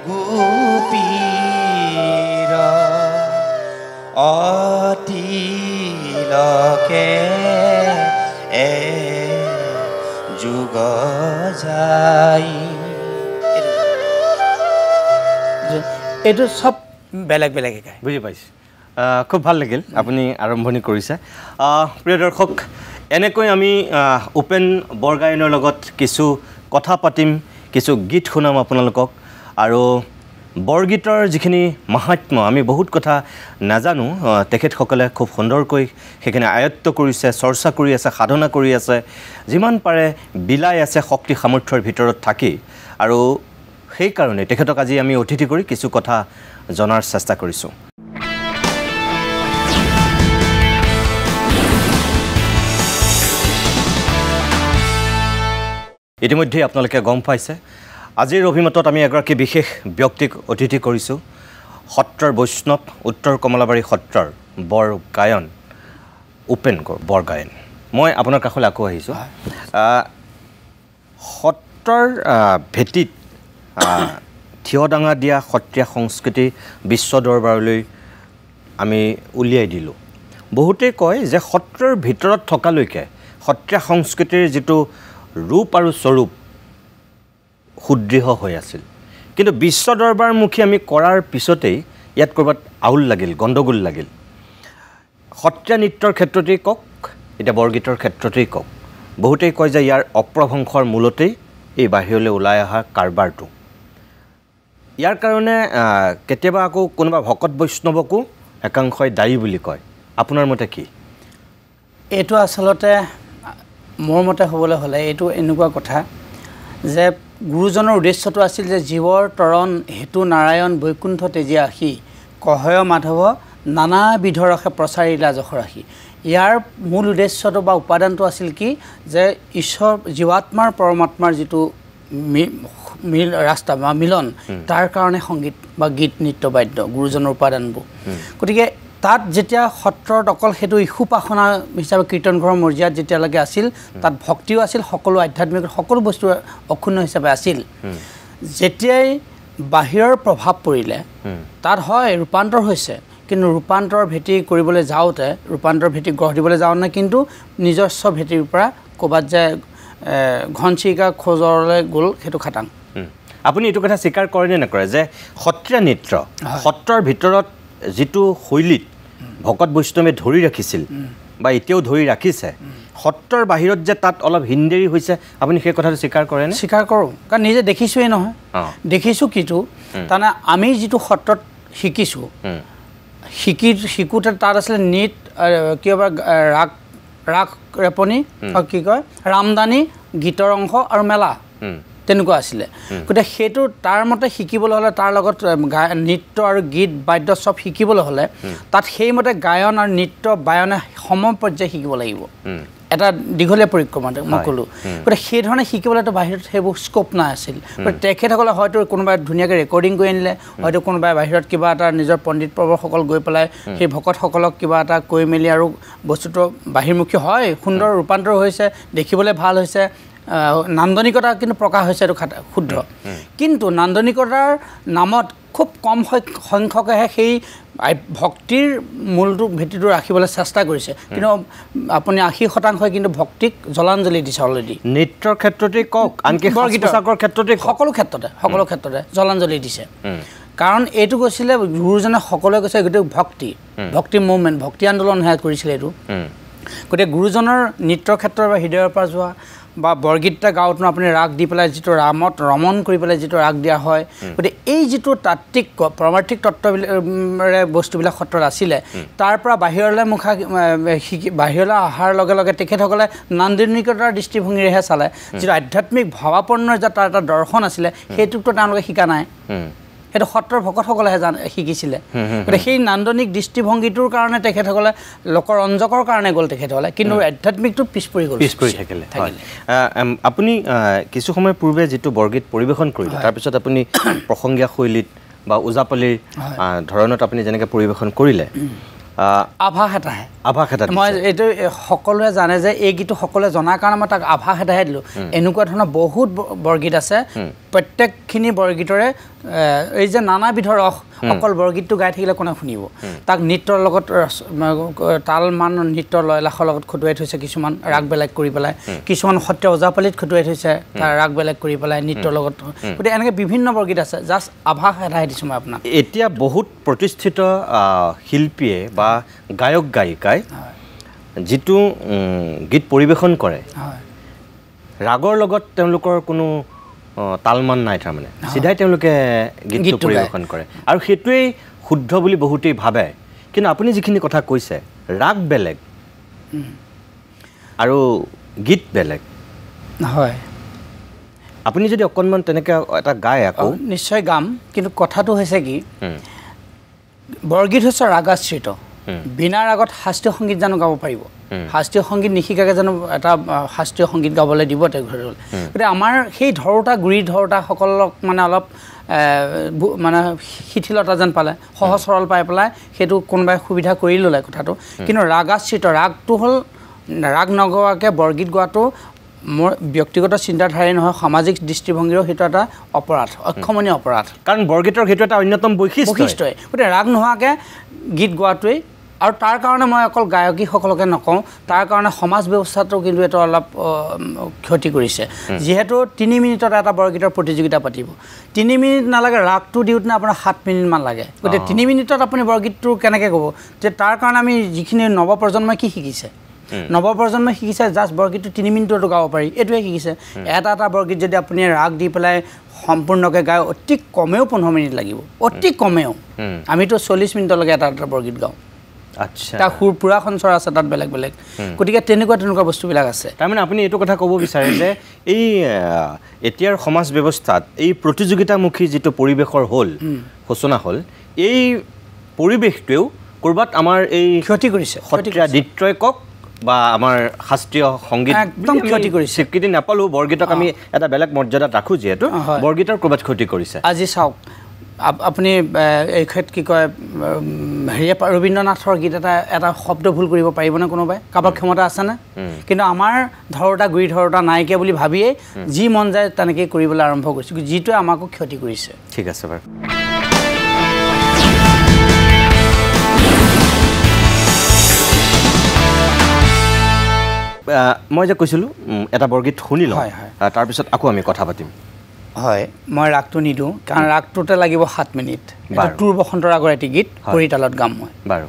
গোপীর অতিলকে এ যুগ যাই এইটো সব বেলেগ বেলেগে গায় বুজি পাইছোঁ খুব ভাল লাগিল আপুনি আৰম্ভণি কৰিছে প্ৰিয় দৰ্শক এনেকৈ আমি উপেন বৰগায়নৰ লগত কিছু কথা পাতিম কিছু গীত শুনাম আপোনালোকক আৰু বৰগীতৰ যিখিনি মাহাত্ম্য আমি বহুত কথা নাজানো তেখেতসকলে খুব সুন্দৰকৈ সেইখিনি আয়ত্ত কৰিছে চৰ্চা কৰি আছে সাধনা কৰি আছে যিমান পাৰে বিলাই আছে শক্তি সামৰ্থ্যৰ ভিতৰত থাকি আৰু সেইকাৰণে তেখেতক আজি আমি অতিথি কৰি কিছু কথা জনাৰ চেষ্টা কৰিছোঁ ইতিমধ্যে আপোনালোকে গম পাইছে আজিৰ অভিমতত আমি এগৰাকী বিশেষ ব্যক্তিক অতিথি কৰিছোঁ সত্ৰৰ বৈষ্ণৱ উত্তৰ কমলাবাৰী সত্ৰৰ বৰ গায়ন উপেন বৰগায়ন মই আপোনাৰ কাষলৈ আকৌ আহিছোঁ সত্ৰৰ ভেটিত থিয় ডাঙা দিয়া সত্ৰীয়া সংস্কৃতি বিশ্ব দৰবাৰলৈ আমি উলিয়াই দিলোঁ বহুতেই কয় যে সত্ৰৰ ভিতৰত থকালৈকে সত্ৰীয়া সংস্কৃতিৰ যিটো ৰূপ আৰু স্বৰূপ সুদৃঢ় হৈ আছিল কিন্তু বিশ্ব দৰবাৰমুখী আমি কৰাৰ পিছতেই ইয়াত ক'ৰবাত আউল লাগিল গণ্ডগোল লাগিল সত্ৰীয়া নৃত্যৰ ক্ষেত্ৰতেই কওক এতিয়া বৰগীতৰ ক্ষেত্ৰতেই কওক বহুতেই কয় যে ইয়াৰ অপ্ৰভংশৰ মূলতেই এই বাহিৰলৈ ওলাই অহা কাৰবাৰটো ইয়াৰ কাৰণে কেতিয়াবা আকৌ কোনোবা ভকত বৈষ্ণৱকো একাংশই দায়ী বুলি কয় আপোনাৰ মতে কি এইটো আচলতে মোৰ মতে হ'বলৈ হ'লে এইটো এনেকুৱা কথা যে গুৰুজনৰ উদ্দেশ্যটো আছিল যে জীৱৰ তৰণ হেতু নাৰায়ণ বৈকুণ্ঠ তেজী আশী কহয় মাধৱ নানাবিধ ৰসে প্ৰচাৰিলা যশৰাশী ইয়াৰ মূল উদ্দেশ্যটো বা উপাদানটো আছিল কি যে ঈশ্বৰ জীৱাত্মাৰ পৰমাত্মাৰ যিটো ৰাস্তা বা মিলন তাৰ কাৰণে সংগীত বা গীত নৃত্য বাদ্য গুৰুজনৰ উপাদানবোৰ গতিকে তাত যেতিয়া সত্ৰত অকল সেইটো ইসুপাসনা হিচাপে কীৰ্তন ঘৰৰ মৰ্যাদাত যেতিয়ালৈকে আছিল তাত ভক্তিও আছিল সকলো আধ্যাত্মিক সকলো বস্তু অক্ষুণ্ণ হিচাপে আছিল যেতিয়াই বাহিৰৰ প্ৰভাৱ পৰিলে তাত হয় ৰূপান্তৰ হৈছে কিন্তু ৰূপান্তৰ ভেটি কৰিবলৈ যাওঁতে ৰূপান্তৰ ভেটি গঢ় দিবলৈ যাওঁতে কিন্তু নিজস্ব ভেটিৰ পৰা ক'ৰবাত যে ঘনচিৰিকা খোজলৈ গ'ল সেইটো খাটাং আপুনি এইটো কথা স্বীকাৰ কৰে নে নকৰে যে সত্ৰীয়া নৃত্য সত্ৰৰ ভিতৰত যিটো শৈলীত ভকত বৈষ্ণৱে ধৰি ৰাখিছিল বা এতিয়াও ধৰি ৰাখিছে সত্ৰৰ বাহিৰত যে তাত অলপ হিন্দেৰী হৈছে আপুনি সেই কথাটো স্বীকাৰ কৰেনে স্বীকাৰ কৰোঁ কাৰণ নিজে দেখিছোঁৱেই নহয় দেখিছোঁ কিটো তাৰমানে আমি যিটো সত্ৰত শিকিছোঁ শিকোঁতে তাত আছিলে নৃত কিবা ৰাগ ৰেপনি কি কয় ৰামদানী গীতৰ অংশ আৰু মেলা তেনেকুৱা আছিলে গতিকে সেইটো তাৰ মতে শিকিবলৈ হ'লে তাৰ লগত নৃত্য আৰু গীত বাদ্য চব শিকিবলৈ হ'লে তাত সেইমতে গায়ন আৰু নৃত্য বায়নে সম পৰ্যায় শিকিব লাগিব এটা দীঘলীয়া পৰিক্ৰমাতে মই ক'লোঁ গতিকে সেইধৰণে শিকিবলৈতো বাহিৰত সেইবোৰ স্ক'প নাই আছিল গতিকে তেখেতসকলে হয়তো কোনোবাই ধুনীয়াকৈ ৰেকৰ্ডিং কৰি আনিলে হয়তো কোনোবাই বাহিৰত কিবা এটা নিজৰ পণ্ডিত প্ৰবৰসকল গৈ পেলাই সেই ভকতসকলক কিবা এটা কৈ মেলি আৰু বস্তুটো বাহিৰমুখী হয় সুন্দৰ ৰূপান্তৰ হৈছে দেখিবলৈ ভাল হৈছে নান্দনিকতা কিন্তু প্ৰকাশ হৈছে এইটো শুদ্ধ কিন্তু নান্দনিকতাৰ নামত খুব কম সংখ্যকেহে সেই ভক্তিৰ মূলটো ভেটিটো ৰাখিবলৈ চেষ্টা কৰিছে কিন্তু আপুনি 80% কিন্তু ভক্তিক জলাঞ্জলি দিছে অলৰেডি নৃত্যৰ ক্ষেত্ৰতে কওক আনকি বৰগীতৰ ক্ষেত্ৰতে সকলো ক্ষেত্ৰতে জলাঞ্জলি দিছে কাৰণ এইটো কৈছিলে গুৰুজনে সকলোৱে কৈছে গোটেই ভক্তি মুভমেণ্ট ভক্তি আন্দোলন সেয়া কৰিছিলে এইটো গতিকে গুৰুজনৰ নৃত্যৰ ক্ষেত্ৰৰ বা হৃদয়ৰ পৰা যোৱা বা বৰগীতটা গাঁৱত আপুনি ৰাগ দি পেলাই যিটো ৰামত ৰমন কৰি পেলাই যিটো ৰাগ দিয়া হয় গতিকে এই যিটো তাত্ত্বিক পাৰমাৰ্থিক তত্ত্বৰে বস্তুবিলাক সত্ৰত আছিলে তাৰ পৰা বাহিৰলৈ বাহিৰলৈ অহাৰ লগে লগে তেখেতসকলে নান্দনিকতাৰ দৃষ্টিভংগীৰেহে চালে যিটো আধ্যাত্মিক ভাৱাপন্ন যে তাৰ এটা দৰ্শন আছিলে সেইটোতো তেওঁলোকে শিকা নাই সেইটো সত্ৰৰ ভকতসকলেহে শিকিছিলে গতিকে সেই নান্দনিক দৃষ্টিভংগীটোৰ কাৰণে তেখেতসকলে লোকৰঞ্জকৰ কাৰণে গ'ল তেখেতসকলে কিন্তু আধ্যাত্মিকটো পিছ পৰি থাকিলে আপুনি কিছু সময় পূৰ্বে যিটো বৰগীত পৰিৱেশন কৰিলে তাৰপিছত আপুনি প্ৰসংগীয়া শৈলীত বা ওজাপালিৰ ধৰণত আপুনি যেনেকৈ পৰিৱেশন কৰিলে আভাস এটা মই এইটো সকলোৱে জানে যে এই গীতটো সকলোৱে জনাৰ কাৰণে মই তাক আভাস এটাহে দিলোঁ এনেকুৱা ধৰণৰ বহুত বৰগীত আছে প্ৰত্যেকখিনি বৰগীতৰে এই যে নানাবিধৰ ৰস অকল বৰগীতটো গাই থাকিলে কোনে শুনিব তাক নৃত্যৰ লগত তাল মান নৃত্যৰ লয়লাসৰ লগত খটুৱাই থৈছে কিছুমান ৰাগ বেলেগ কৰি পেলাই কিছুমান সত্ৰীয়া ওজাপালিত খটুৱাই থৈছে তাৰ ৰাগ বেলেগ কৰি পেলাই নৃত্যৰ লগত গতিকে এনেকৈ বিভিন্ন বৰগীত আছে জাষ্ট আভাস এটাহে দিছোঁ মই আপোনাক এতিয়া বহুত প্ৰতিষ্ঠিত শিল্পীয়ে বা গায়ক গায়িকাই যিটো গীত পৰিৱেশন কৰে ৰাগৰ লগত তেওঁলোকৰ কোনো তালমান নাই তাৰমানে চিধাই তেওঁলোকে গীতটো পৰিৱেশন কৰে আৰু সেইটোৱেই শুদ্ধ বুলি বহুতেই ভাবে কিন্তু আপুনি যিখিনি কথা কৈছে ৰাগ বেলেগ আৰু গীত বেলেগ হয় আপুনি যদি অকণমান তেনেকৈ এটা গায় আকৌ নিশ্চয় গাম কিন্তু কথাটো হৈছে কি বৰগীত হৈছে ৰাগাশ্ৰিত বিনা ৰাগত শাস্ত্ৰীয় সংগীত জানো গাব পাৰিব শাস্ত্ৰীয় সংগীত নিশিকাকৈ জানো এটা শাস্ত্ৰীয় সংগীত গাবলৈ দিব তেখেতসকলে গতিকে আমাৰ সেই গুৰি ধৰোতাসকলক মানে অলপ মানে শিথিলতা যেন পালে সহজ সৰল পাই পেলাই সেইটো কোনোবাই সুবিধা কৰি ল'লে কথাটো কিন্তু ৰাগাশ্ৰিত ৰাগটো হ'ল ৰাগ নগোৱাকৈ বৰগীত গোৱাটো মোৰ ব্যক্তিগত চিন্তাধাৰাই নহয় সামাজিক দৃষ্টিভংগীৰো সেইটো এটা অপৰাধ অক্ষমনীয় অপৰাধ কাৰণ বৰগীতৰ সেইটো এটা অন্যতম বৈশিষ্ট্যই গতিকে ৰাগ নোহোৱাকৈ গীত গোৱাটোৱেই আৰু তাৰ কাৰণে মই অকল গায়কীসকলকে নকওঁ তাৰ কাৰণে সমাজ ব্যৱস্থাটো কিন্তু এইটো অলপ ক্ষতি কৰিছে যিহেতু 3 মিনিটত এটা বৰগীতৰ প্ৰতিযোগিতা পাতিব 3 মিনিট নালাগে ৰাগটো দিওঁতে আপোনাৰ 7 মিনিটমান লাগে গতিকে 3 মিনিটত আপুনি বৰগীতটো কেনেকৈ ক'ব যে তাৰ কাৰণে আমি যিখিনি নৱপ্ৰজন্মই কি শিকিছে নৱপ্ৰজন্মই শিকিছে জাষ্ট বৰগীতটো 3 মিনিটতো গাব পাৰি এইটোৱে শিকিছে এটা বৰগীত যদি আপুনি ৰাগ দি পেলাই সম্পূৰ্ণকৈ গায় অতি কমেও 15 মিনিট লাগিব অতি কমেও আমিতো 40 মিনিটলৈকে এটা বৰগীত গাওঁ আচ্ছা তাৰ সুৰ পুৰা সঞ্চৰ আছে তাত বেলেগ গতিকে তেনেকুৱা বস্তুবিলাক আছে তাৰমানে আপুনি এইটো কথা ক'ব বিচাৰে যে এই এতিয়াৰ সমাজ ব্যৱস্থাত এই প্ৰতিযোগিতামুখী যিটো পৰিৱেশৰ হ'ল সূচনা হ'ল এই পৰিৱেশটোৱেও ক'ৰবাত আমাৰ এই ক্ষতি কৰিছে সত্ৰীয়া নৃত্যই কওক বা আমাৰ শাস্ত্ৰীয় সংগীত একদম ক্ষতি কৰিছে স্বীকৃতি নাপালোঁ বৰগীতক আমি এটা বেলেগ মৰ্যাদাত ৰাখোঁ যিহেতু বৰগীতৰ ক'ৰবাত ক্ষতি কৰিছে আজি চাওক আপুনি এই ক্ষেত্ৰত কি কয় হেৰিয়ে ৰবীন্দ্ৰনাথৰ গীত এটা শব্দ ভুল কৰিব পাৰিবনে কোনোবাই কাৰোবাৰ ক্ষমতা আছেনে কিন্তু আমাৰ ধৰোতা গুৰি ধৰোতা নাইকিয়া বুলি ভাবিয়েই যি মন যায় তেনেকৈ কৰিবলৈ আৰম্ভ কৰিছোঁ যিটোৱে আমাকো ক্ষতি কৰিছে ঠিক আছে বাৰু মই যে কৈছিলোঁ এটা বৰগীত শুনি লওঁ তাৰপিছত আকৌ আমি কথা পাতিম হয় মই ৰাগটো নিদিওঁ কাৰণ ৰাগটোতে লাগিব 7 মিনিট তোৰ বসন্ত ৰাগৰ এটি গীত পৰিতালত গাম মই বাৰু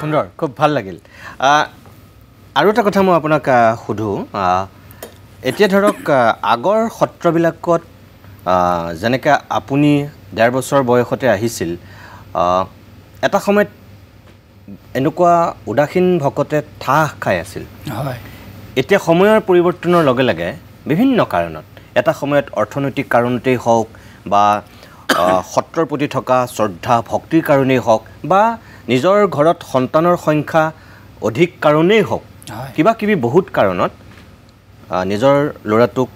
সুন্দৰ খুব ভাল লাগিল আৰু এটা কথা মই আপোনাক সুধো এতিয়া ধৰক আগৰ সত্ৰবিলাকত যেনেকৈ আপুনি 1.5 বছৰ বয়সতে আহিছিল এটা সময়ত এনেকুৱা উদাসীন ভকতে ঠাহ খাই আছিল হয় এতিয়া সময়ৰ পৰিৱৰ্তনৰ লগে লগে বিভিন্ন কাৰণত এটা সময়ত অৰ্থনৈতিক কাৰণতেই হওক বা সত্ৰৰ প্ৰতি থকা শ্ৰদ্ধা ভক্তিৰ কাৰণেই হওক বা নিজৰ ঘৰত সন্তানৰ সংখ্যা অধিক কাৰণেই হওক কিবা কিবি বহুত কাৰণত নিজৰ ল'ৰাটোক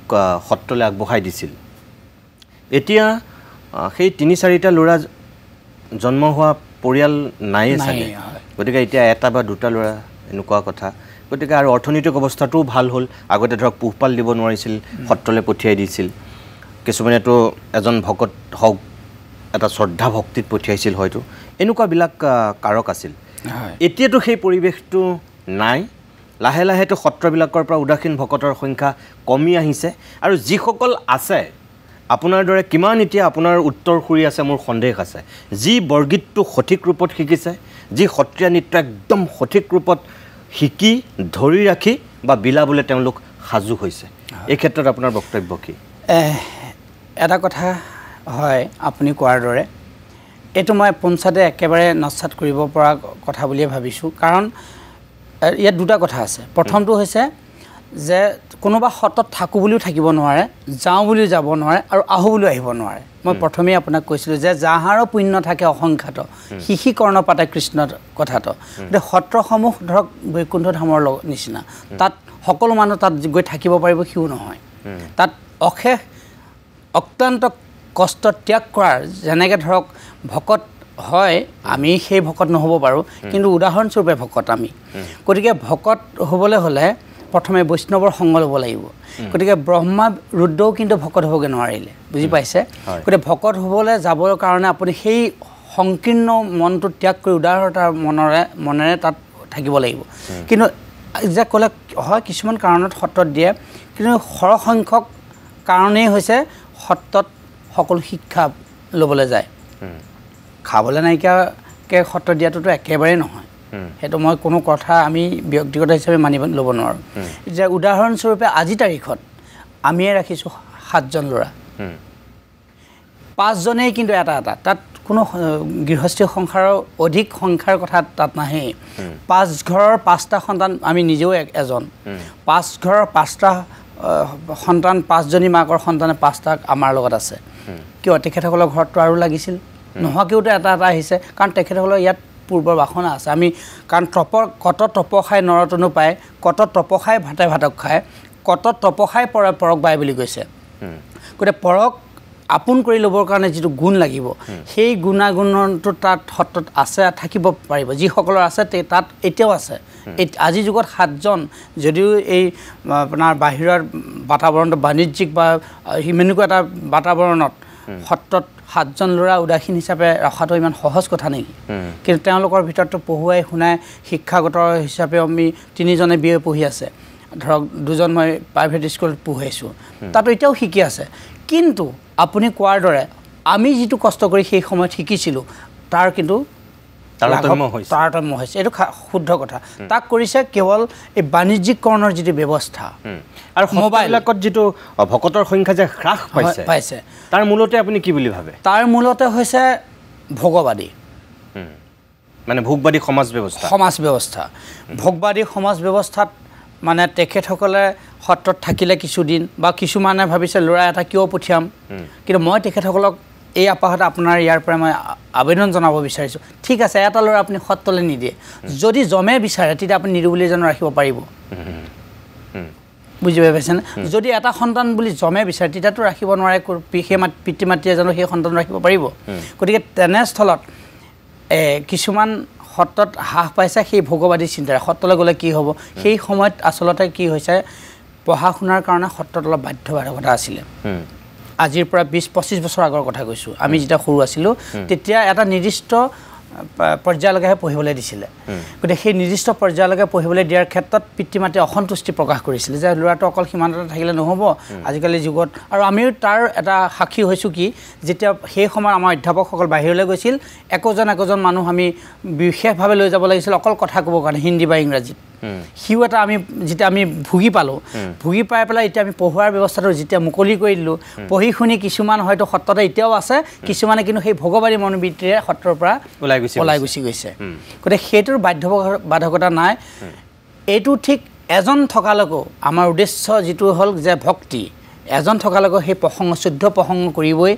সত্ৰলৈ আগবঢ়াই দিছিল এতিয়া সেই 3-4টা ল'ৰা জন্ম হোৱা পৰিয়াল নাইয়ে চাগে গতিকে এতিয়া এটা বা দুটা ল'ৰা এনেকুৱা কথা গতিকে আৰু অৰ্থনৈতিক অৱস্থাটোও ভাল হ'ল আগতে ধৰক পোহপাল দিব নোৱাৰিছিল সত্ৰলৈ পঠিয়াই দিছিল কিছুমানেতো এজন ভকত হওক এটা শ্ৰদ্ধা ভক্তিত পঠিয়াইছিল হয়তো এনেকুৱাবিলাক কাৰক আছিল এতিয়াতো সেই পৰিৱেশটো নাই লাহে লাহেতো সত্ৰবিলাকৰ পৰা উদাসীন ভকতৰ সংখ্যা কমি আহিছে আৰু যিসকল আছে আপোনাৰ দৰে কিমান এতিয়া আপোনাৰ উত্তৰসূৰী আছে মোৰ সন্দেহ আছে যি বৰগীতটো সঠিক ৰূপত শিকিছে যি সত্ৰীয়া নৃত্য একদম সঠিক ৰূপত শিকি ধৰি ৰাখি বা বিলাবলৈ তেওঁলোক সাজু হৈছে এই ক্ষেত্ৰত আপোনাৰ বক্তব্য কি এটা কথা হয় আপুনি কোৱাৰ দৰে এইটো মই পঞ্চায়তে একেবাৰে নস্যাৎ কৰিব পৰা কথা বুলিয়ে ভাবিছোঁ কাৰণ ইয়াত দুটা কথা আছে প্ৰথমটো হৈছে যে কোনোবা সতত থাকোঁ বুলিও থাকিব নোৱাৰে যাওঁ বুলিও যাব নোৱাৰে আৰু আহোঁ বুলিও আহিব নোৱাৰে মই প্ৰথমেই আপোনাক কৈছিলোঁ যে যাহাৰো পুণ্য থাকে অসংখ্যাত শিশি কৰ্ণ পাতে কৃষ্ণৰ কথাটো গতিকে সত্ৰসমূহ ধৰক বৈকুণ্ঠ ধামৰ নিচিনা তাত সকলো মানুহ তাত গৈ থাকিব পাৰিব সিও নহয় তাত অশেষ অত্যন্ত কষ্ট ত্যাগ কৰাৰ যেনেকৈ ধৰক ভকত হয় আমি সেই ভকত নহ'ব পাৰোঁ কিন্তু উদাহৰণস্বৰূপে ভকত আমি গতিকে ভকত হ'বলৈ হ'লে প্ৰথমে বৈষ্ণৱৰ সংগ ল'ব লাগিব গতিকে ব্ৰহ্মা ৰুদ্ৰও কিন্তু ভকত হ'বগৈ নোৱাৰিলে বুজি পাইছে গতিকে ভকত হ'বলৈ যাবৰ কাৰণে আপুনি সেই সংকীৰ্ণ মনটো ত্যাগ কৰি উদাৰতাৰ মনেৰে তাত থাকিব লাগিব কিন্তু যে ক'লে হয় কিছুমান কাৰণত সত্ৰত দিয়ে কিন্তু সৰহসংখ্যক কাৰণেই হৈছে সত্ৰত সকলো শিক্ষা ল'বলৈ যায় খাবলৈ নাইকিয়াকৈ সত্ৰ দিয়াটোতো একেবাৰেই নহয় সেইটো মই কোনো কথা আমি ব্যক্তিগত হিচাপে মানিব ল'ব নোৱাৰোঁ এতিয়া উদাহৰণস্বৰূপে আজি তাৰিখত আমিয়ে ৰাখিছোঁ 7জন ল'ৰা 5জনেই কিন্তু এটা তাত কোনো গৃহস্থী সংসাৰৰ অধিক সংখ্যাৰ কথা তাত নাহে 5 ঘৰৰ 5টা সন্তান আমি নিজেও এজন 5 ঘৰৰ 5টা সন্তান 5জনী মাকৰ সন্তানে 5টা আমাৰ লগত আছে কিয় তেখেতসকলৰ ঘৰততো আৰু লাগিছিল নোহোৱাকৈওতো এটা আহিছে কাৰণ তেখেতসকলৰ ইয়াত পূৰ্বৰ বাসনা আছে আমি কাৰণ কত তপ খাই নৰতনো পায় কত তপ খাই ভাতে ভাতক খায় কত তপ খাই পৰক বাই বুলি কৈছে গতিকে পৰক আপোন কৰি ল'বৰ কাৰণে যিটো গুণ লাগিব সেই গুণাগুণটো তাত সত্ৰত আছে থাকিব পাৰিব যিসকলৰ আছে তাত এতিয়াও আছে আজিৰ যুগত 7জন যদিও এই আপোনাৰ বাহিৰৰ বাতাবৰণত বাণিজ্যিক বা সিমানকুৱা এটা বাতাবৰণত সত্ৰত 7জন ল'ৰা উদাসীন হিচাপে ৰখাটো ইমান সহজ কথা নেকি কিন্তু তেওঁলোকৰ ভিতৰতো পঢ়ুৱাই শুনাই শিক্ষাগত হিচাপে আমি 3জনে BA পঢ়ি আছে ধৰক 2জন মই প্ৰাইভেট স্কুলত পঢ়াইছোঁ তাতো এতিয়াও শিকি আছে কিন্তু আপুনি কোৱাৰ দৰে আমি যিটো কষ্ট কৰি সেই সময়ত শিকিছিলোঁ তাৰ কিন্তু তাৰতম্য হৈছে এইটো শুদ্ধ কথা তাক কৰিছে কেৱল এই বাণিজ্যিকৰণৰ যিটো ব্যৱস্থা আৰু মোবাইলবিলাকত যিটো ভকতৰ সংখ্যা যে হ্ৰাস পাইছে তাৰ মূলতে আপুনি কি বুলি ভাবে তাৰ মূলতে হৈছে ভোগবাদী মানে ভোগবাদী সমাজ ব্যৱস্থা ভোগবাদী সমাজ ব্যৱস্থাত মানে তেখেতসকলে সত্ৰত থাকিলে কিছুদিন বা কিছুমানে ভাবিছে ল'ৰা এটা কিয় পঠিয়াম কিন্তু মই তেখেতসকলক এই আপাহতে আপোনাৰ ইয়াৰ পৰা মই আবেদন জনাব বিচাৰিছোঁ ঠিক আছে এটা ল'ৰা আপুনি সত্ৰলৈ নিদিয়ে যদি জমে বিচাৰে তেতিয়া আপুনি নিদিওঁ বুলি জানো ৰাখিব পাৰিব বুজি পাইছেনে যদি এটা সন্তান বুলি জমে বিচাৰে তেতিয়াতো ৰাখিব নোৱাৰে সেই পিতৃ মাতৃয়ে জানো সেই সন্তান ৰাখিব পাৰিব গতিকে তেনেস্থলত কিছুমান সত্ৰত হ্ৰাস পাইছে সেই ভোগবাদী চিন্তাৰে সত্ৰলৈ গ'লে কি হ'ব সেই সময়ত আচলতে কি হৈছে পঢ়া শুনাৰ কাৰণে সত্ৰত অলপ বাধ্যবাধকতা আছিলে আজিৰ পৰা 20-25 বছৰ আগৰ কথা কৈছোঁ আমি যেতিয়া সৰু আছিলোঁ তেতিয়া এটা নিৰ্দিষ্ট পৰ্যায়লৈকেহে পঢ়িবলৈ দিছিলে গতিকে সেই নিৰ্দিষ্ট পৰ্যায়লৈকে পঢ়িবলৈ দিয়াৰ ক্ষেত্ৰত পিতৃ মাতৃয়ে অসন্তুষ্টি প্ৰকাশ কৰিছিলে যে ল'ৰাটো অকল সীমান্ততে থাকিলে নহ'ব আজিকালি যুগত আৰু আমিও তাৰ এটা সাক্ষী হৈছোঁ কি যেতিয়া সেই সময়ত আমাৰ অধ্যাপকসকল বাহিৰলৈ গৈছিল একোজন মানুহ আমি বিশেষভাৱে লৈ যাব লাগিছিল অকল কথা ক'বৰ কাৰণে হিন্দী বা ইংৰাজীত সিও এটা আমি যেতিয়া আমি ভুগি পালোঁ ভুগি পাই পেলাই এতিয়া আমি পঢ়োৱাৰ ব্যৱস্থাটো যেতিয়া মুকলি কৰি দিলোঁ পঢ়ি শুনি কিছুমান হয়তো সত্ৰতে এতিয়াও আছে কিছুমানে কিন্তু সেই ভোগবাদী মনোবৃত্তিৰে সত্ৰৰ পৰা ওলাই গুচি গৈছে গতিকে সেইটোৰ বাধ্যবাধকতা নাই এইটো ঠিক এজন থকালৈকো আমাৰ উদ্দেশ্য যিটো হ'ল যে ভক্তি এজন থকালৈকো সেই প্ৰসংগ শুদ্ধ প্ৰসংগ কৰিবই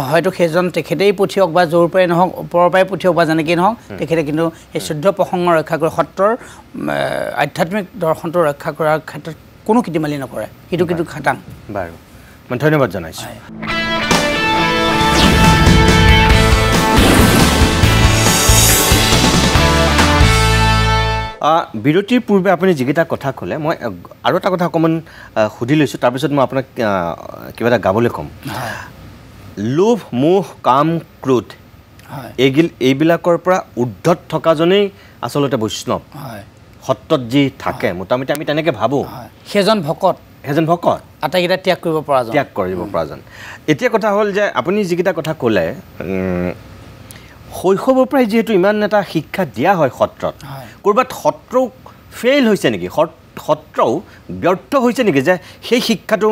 হয়তো সেইজন তেখেতেই পঠিয়াওক বা য'ৰ পৰাই নহওক ওপৰৰ পৰাই পঠিয়াওক বা যেনেকেই নহওক তেখেতে কিন্তু সেই শুদ্ধ প্ৰসংগ ৰক্ষা কৰি সত্ৰৰ আধ্যাত্মিক দৰ্শনটো ৰক্ষা কৰাৰ ক্ষেত্ৰত কোনো কিটিমালি নকৰে সেইটো কিন্তু খাটাং বাৰু মই ধন্যবাদ জনাইছোঁ বিৰতিৰ পূৰ্বে আপুনি যিকেইটা কথা ক'লে মই আৰু এটা কথা অকণমান সুধি লৈছোঁ তাৰপিছত মই আপোনাক কিবা এটা গাবলৈ ক'ম লোভ মোহ কাম ক্ৰোধ এইবিলাকৰ পৰা ঊৰ্ধত থকাজনেই আচলতে বৈষ্ণৱ সত্ৰত যি থাকে মোটামুটি আমি তেনেকৈ ভাবোঁ সেইজন ভকত আটাইকেইটা ত্যাগ কৰিব পৰাজন এতিয়া কথা হ'ল যে আপুনি যিকেইটা কথা ক'লে শৈশৱৰ পৰাই যিহেতু ইমান এটা শিক্ষা দিয়া হয় সত্ৰত ক'ৰবাত সত্ৰ ফেইল হৈছে নেকি সত্ৰও ব্যৰ্থ হৈছে নেকি যে সেই শিক্ষাটো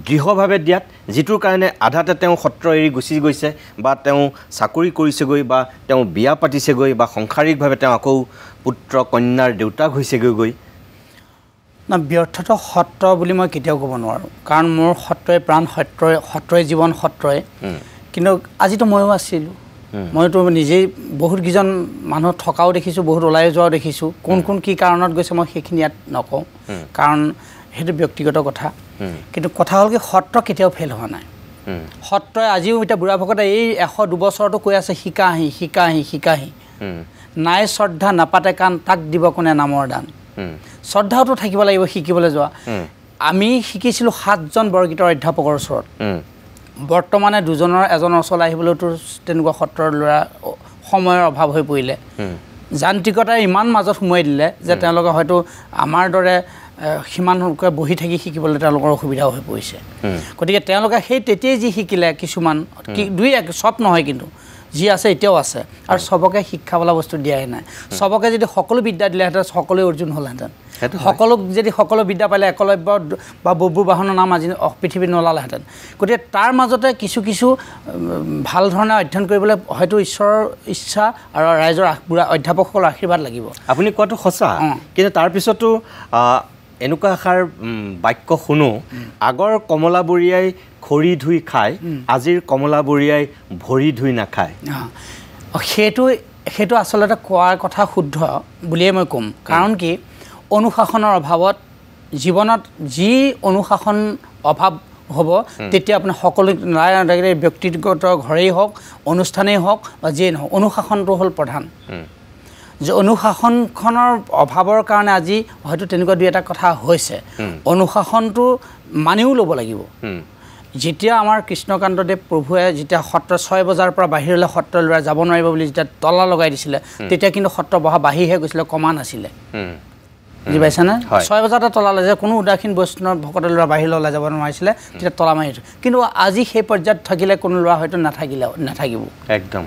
দৃঢ়ভাৱে দিয়াত যিটোৰ কাৰণে আধাতে তেওঁ সত্ৰ এৰি গুচি গৈছে বা তেওঁ চাকৰি কৰিছেগৈ বা তেওঁ বিয়া পাতিছেগৈ বা সাংসাৰিকভাৱে তেওঁ আকৌ পুত্ৰ কন্যাৰ দেউতাক হৈছেগৈ না ব্যৰ্থটো সত্ৰ বুলি মই কেতিয়াও ক'ব নোৱাৰোঁ কাৰণ মোৰ সত্ৰই প্ৰাণ সত্ৰই জীৱন সত্ৰই কিন্তু আজিতো ময়ো আছিলোঁ মইতো নিজেই বহুতকেইজন মানুহ থকাও দেখিছোঁ বহুত ওলাই যোৱাও দেখিছোঁ কোন কি কাৰণত গৈছে মই সেইখিনি ইয়াত নকওঁ কাৰণ সেইটো ব্যক্তিগত কথা কিন্তু কথা হ'ল কি সত্ৰ কেতিয়াও ফেইল হোৱা নাই সত্ৰই আজিও এতিয়া বুঢ়া ভকতে এই 102 বছৰতো কৈ আছে শিকাহি নাই শ্ৰদ্ধা নাপাতে কাণ তাক দিব কোনে নামৰ দান শ্ৰদ্ধাওতো থাকিব লাগিব শিকিবলৈ যোৱা আমি শিকিছিলোঁ 7জন বৰগীতৰ অধ্যাপকৰ ওচৰত বৰ্তমানে দুজনৰ এজনৰ ওচৰলৈ আহিবলৈতো তেনেকুৱা সত্ৰৰ ল'ৰা সময়ৰ অভাৱ হৈ পৰিলে যান্ত্ৰিকতাৰ ইমান মাজত সোমোৱাই দিলে যে তেওঁলোকে হয়তো আমাৰ দৰে সিমানকৈ বহি থাকি শিকিবলৈ তেওঁলোকৰ অসুবিধাও হৈ পৰিছে গতিকে তেওঁলোকে সেই তেতিয়াই যি শিকিলে কিছুমান দুই এক চব নহয় কিন্তু যি আছে এতিয়াও আছে আৰু সবকে শিক্ষা বোলা বস্তু দিয়াই নাই সবকে যদি সকলো বিদ্যা দিলেহেঁতেন সকলোৱে অৰ্জুন হ'লহেঁতেন সকলো যদি সকলো বিদ্যা পালে একলব্য বা বব্ৰুবাহনৰ নাম আজি পৃথিৱীত নলালেহেঁতেন গতিকে তাৰ মাজতে কিছু ভাল ধৰণে অধ্যয়ন কৰিবলৈ হয়তো ঈশ্বৰৰ ইচ্ছা আৰু ৰাইজৰ বুঢ়া অধ্যাপকসকলৰ আশীৰ্বাদ লাগিব আপুনি কোৱাটো সঁচা কিন্তু তাৰপিছতো এনেকুৱা এষাৰ বাক্য শুনো আগৰ কমলা বৰীয়াই খৰি ধুই খায় আজিৰ কমলা বৰীয়াই ভৰি ধুই নাখায় সেইটো আচলতে কোৱাৰ কথা শুদ্ধ বুলিয়ে মই ক'ম কাৰণ কি অনুশাসনৰ অভাৱত জীৱনত যি অনুশাসন অভাৱ হ'ব তেতিয়া আপুনি সকলো ব্যক্তিগত ঘৰেই হওক অনুষ্ঠানেই হওক বা যিয়ে নহওক অনুশাসনটো হ'ল প্ৰধান যে অনুশাসনখনৰ অভাৱৰ কাৰণে আজি হয়তো তেনেকুৱা দুই এটা কথা হৈছে অনুশাসনটো মানিও ল'ব লাগিব যেতিয়া আমাৰ কৃষ্ণকান্তদেৱ প্ৰভুৱে যেতিয়া সত্ৰ 6 বজাৰ পৰা বাহিৰলৈ সত্ৰ ল'ৰা যাব নোৱাৰিব বুলি যেতিয়া তলা লগাই দিছিলে তেতিয়া কিন্তু সত্ৰ বহা বাঢ়িহে গৈছিলে কমা নাছিলে বুজি পাইছেনে 6 বজাতে তলা লৈ যে কোনো উদাসীন বৈষ্ণৱ ভকত ল'ৰা বাহিৰলৈ ওলাই যাব নোৱাৰিছিলে তেতিয়া তলা মাৰি কিন্তু আজি সেই পৰ্যায়ত থাকিলে কোনো ল'ৰা হয়তো নাথাকিব একদম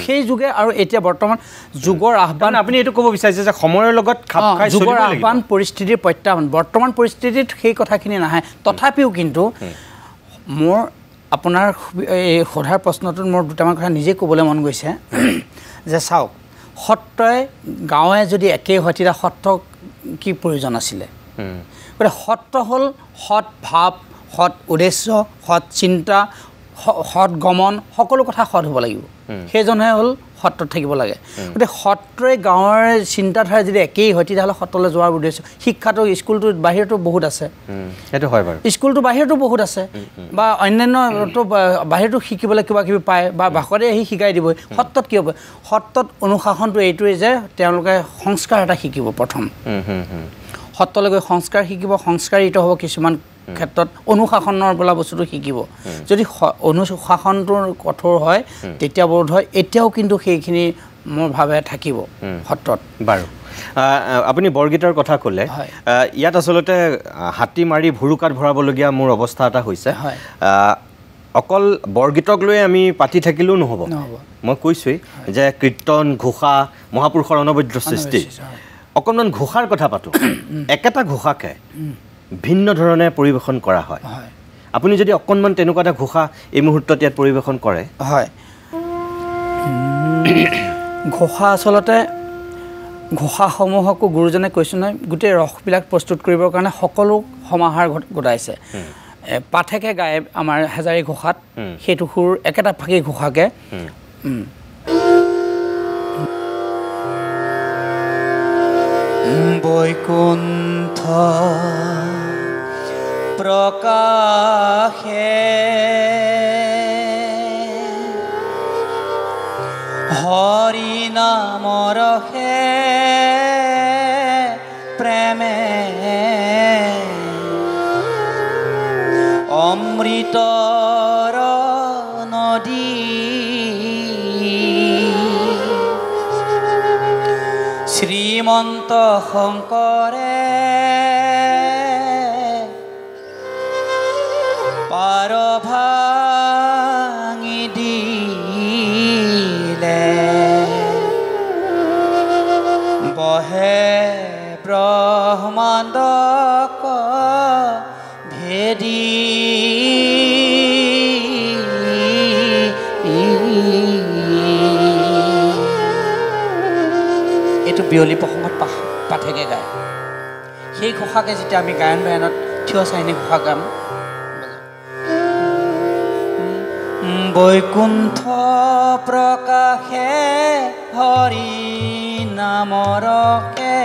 সেই যুগে আৰু এতিয়া বৰ্তমান যুগৰ আহ্বান আপুনি এইটো ক'ব বিচাৰিছে যে সময়ৰ লগত খাপ খাই যুগৰ আহ্বান পৰিস্থিতিৰ প্ৰত্যাহ্বান বৰ্তমান পৰিস্থিতিত সেই কথাখিনি নাহে তথাপিও কিন্তু মোৰ আপোনাৰ এই সোধাৰ প্ৰশ্নটোত মোৰ দুটামান কথা নিজে ক'বলৈ মন গৈছে যে চাওক সত্ৰই গাঁৱে যদি একেই হয় তেতিয়া সত্ৰ কি প্ৰয়োজন আছিলে গতিকে সত্ৰ হ'ল সৎ ভাৱ সৎ উদ্দেশ্য সৎ চিন্তা সৎ গমন সকলো কথা সৎ হ'ব লাগিব সেইজনহে হ'ল সত্ৰত থাকিব লাগে গতিকে সত্ৰই গাঁৱৰ চিন্তাধাৰা যদি একেই হয় তেতিয়াহ'লে সত্ৰলৈ যোৱাৰ উদ্দেশ্য শিক্ষাটো স্কুলটো বাহিৰতো বহুত আছে সেইটো হয় বাৰু স্কুলটো বাহিৰতো বহুত আছে বা অন্যান্যতো বাহিৰতো শিকিবলৈ কিবা কিবি পায় বা ভাষাতে আহি শিকাই দিবই সত্ৰত কি হ'ব সত্ৰত অনুশাসনটো এইটোৱে যে তেওঁলোকে সংস্কাৰ এটা শিকিব প্ৰথম সত্ৰলৈ গৈ সংস্কাৰ শিকিব সংস্কাৰিত হ'ব কিছুমান ক্ষেত্ৰত অনুশাসনৰ বোলা বস্তুটো শিকিব যদি অনুশাসনটো কঠোৰ হয় তেতিয়া বোধ হয় এতিয়াও কিন্তু সেইখিনি মোৰ ভাৱে থাকিব সত্ৰত বাৰু আপুনি বৰগীতৰ কথা ক'লে ইয়াত আচলতে হাতী মাৰি ভুৰুকাত ভৰাবলগীয়া মোৰ অৱস্থা এটা হৈছে অকল বৰগীতক লৈ আমি পাতি থাকিলেও নহ'ব মই কৈছোঁৱেই যে কীৰ্তন ঘোষা মহাপুৰুষৰ অনবদ্য সৃষ্টি অকণমান ঘোষাৰ কথা পাতোঁ একেটা ঘোষাকে ভিন্ন ধৰণে পৰিৱেশন কৰা হয় আপুনি যদি অকণমান তেনেকুৱা এটা ঘোষা এই মুহূৰ্তত ইয়াত পৰিৱেশন কৰে হয় ঘোষা আচলতে ঘোষাসমূহকো গুৰুজনে কৈছোঁ নহয় গোটেই ৰসবিলাক প্ৰস্তুত কৰিবৰ কাৰণে সকলো সমাহাৰ গোটাইছে পাঠকে গায় আমাৰ হেজাৰী ঘোষাত সেইটো সুৰ একেটা ফাঁকি ঘোষাকে বৈকুণ্ঠ প্ৰকাশে হৰি নামৰ হে প্ৰেমে অমৃতৰ নদী শ্ৰীমন্ত শংকৰে পাৰ ভাঙি দিলে বহে ব্ৰহ্মাণ্ডক ভেদি এইটো বিয়লি প্ৰসংগত পাঠকে গায়। সেই ঘোষাকে যেতিয়া আমি গায়ন বায়নত থিয় চাইনি ঘোষা গাম, বৈকুণ্ঠ প্ৰকাশে হৰি নামৰকে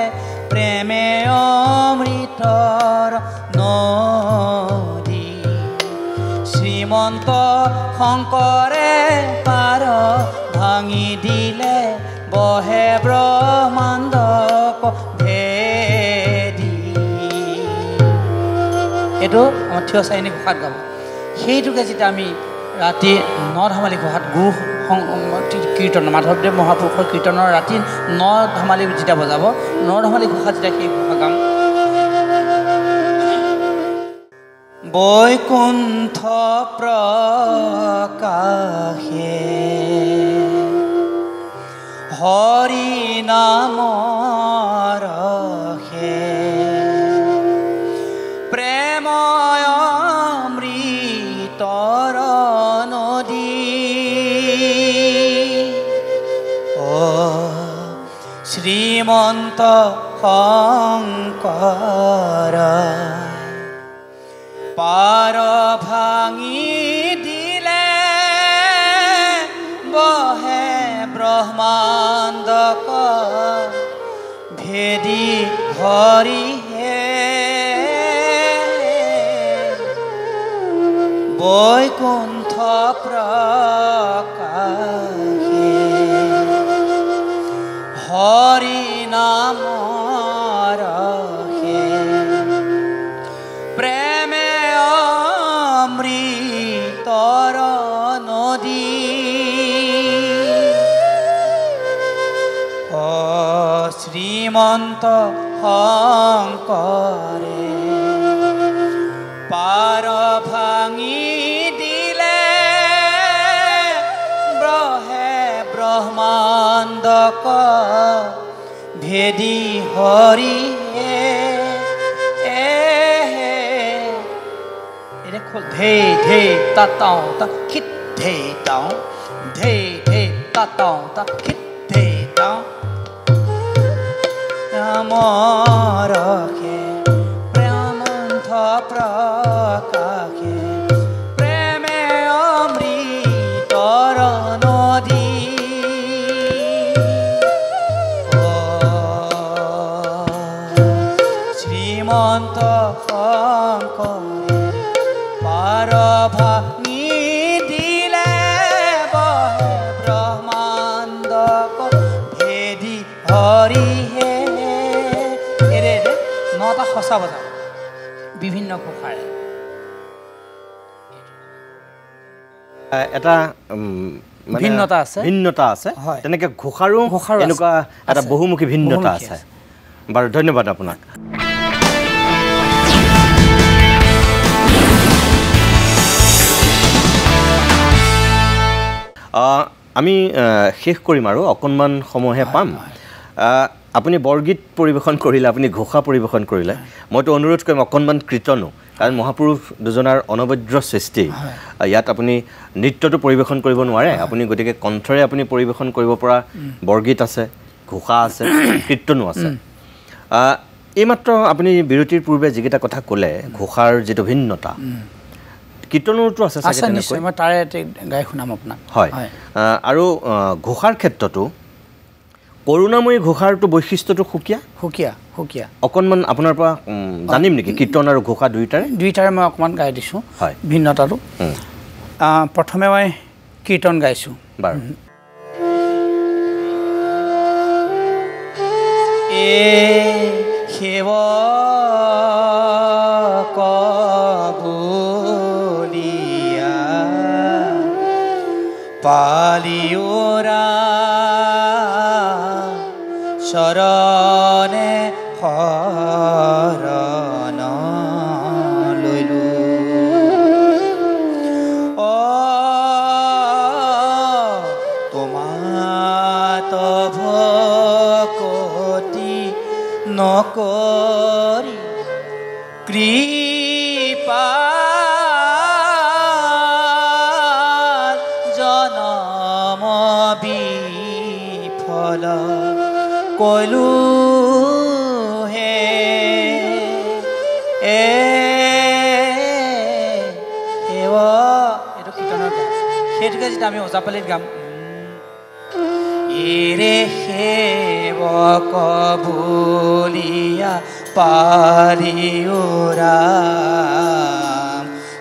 প্ৰেমে অমৃতৰ নদী, শ্ৰীমন্ত শংকৰে পাৰ ভাঙি দিলে বহে ব্ৰহ্মাণ্ডক ভেদি। এইটো আমাৰ থিয় চাইনি ঘোষাত গাব। সেইটোকে যেতিয়া আমি ৰাতি ন ধামালি ঘোষাত গুৰু কীৰ্তন মাধৱদেৱ মহাপুৰুষৰ কীৰ্তনৰ ৰাতি ন ধামালি যেতিয়া বজাব, ন ধামালি ঘোষাত যেতিয়া সেই ঘোষা গাম, বৈকুণ্ঠ প্ৰকাশে হৰি নাম ৰসে প্ৰেময় অমৃতৰ নদী, শ্ৰীমন্ত শংকৰ পাৰ ভাঙি দিলে বহে ব্ৰহ্মাণ্ডক ভেদি হৰিহে, বৈকুণ্ঠ প্ৰকাশে হৰি নাম ৰসে প্ৰেমে অমৃতৰ নদী, শ্ৰীমন্ত শংকৰে পাৰ ভাঙি দিলে ব্ৰহে ব্ৰহ্মাণ্ডক ভেদি হৰিহে। ধে ধে তাতাও তা খিত ধে তাও, ধে ধে তাতাও তা খিত ধে তাও, ৰামৰসে প্ৰেমন্থ প্ৰকাশে প্ৰেমে অমৃতৰ নদী, শ্ৰীমন্ত শংকৰে পাৰ ভাঙি দিলে বহে ব্ৰহ্মাণ্ডক ভেদি হৰিহে। নটা সঁচা বজা বিভিন্ন ঘোষাৰে এটা ভিন্নতা আছে, ভিন্নতা আছে। তেনেকৈ ঘোষাৰো এনেকুৱা এটা বহুমুখী ভিন্নতা আছে। বাৰু ধন্যবাদ আপোনাক। আমি শেষ কৰিম আৰু অকণমান সময়হে পাম। আপুনি বৰগীত পৰিৱেশন কৰিলে, আপুনি ঘোষা পৰিৱেশন কৰিলে, মইতো অনুৰোধ কৰিম অকণমান কীৰ্তনো, কাৰণ মহাপুৰুষ দুজনাৰ অনবদ্য সৃষ্টি। ইয়াত আপুনি নৃত্যটো পৰিৱেশন কৰিব নোৱাৰে, আপুনি গতিকে কণ্ঠৰে আপুনি পৰিৱেশন কৰিব পৰা বৰগীত আছে, ঘোষা আছে, কীৰ্তনো আছে। এইমাত্ৰ আপুনি বিৰতিৰ পূৰ্বে যিকেইটা কথা ক'লে, ঘোষাৰ যিটো ভিন্নতা, কীৰ্তনতো আছে চাগে নিশ্চয়, মই তাৰে গাই শুনাম আপোনাক। হয়, আৰু ঘোষাৰ ক্ষেত্ৰতো কৰুণাময়ী ঘোষাৰটো বৈশিষ্ট্যটো সুকীয়া সুকীয়া সুকীয়া অকণমান আপোনাৰ পৰা জানিম নেকি? কীৰ্তন আৰু ঘোষা দুইটাৰে মই অকণমান গাই দিছোঁ হয় ভিন্নতাটো। প্ৰথমে মই কীৰ্তন গাইছোঁ। বাৰু সেৱ কবুলিয়া পালিওৰা শৰণে শৰণ লৈলো তোমাত ভকতি নকৰি কৃপা জনম বিফল কলো হে এইটো কীৰ্তনৰ গান সেইটোকে যেতিয়া আমি ওজাপালিত গাম এৰে সেৱক বুলিয়া পাৰিওৰা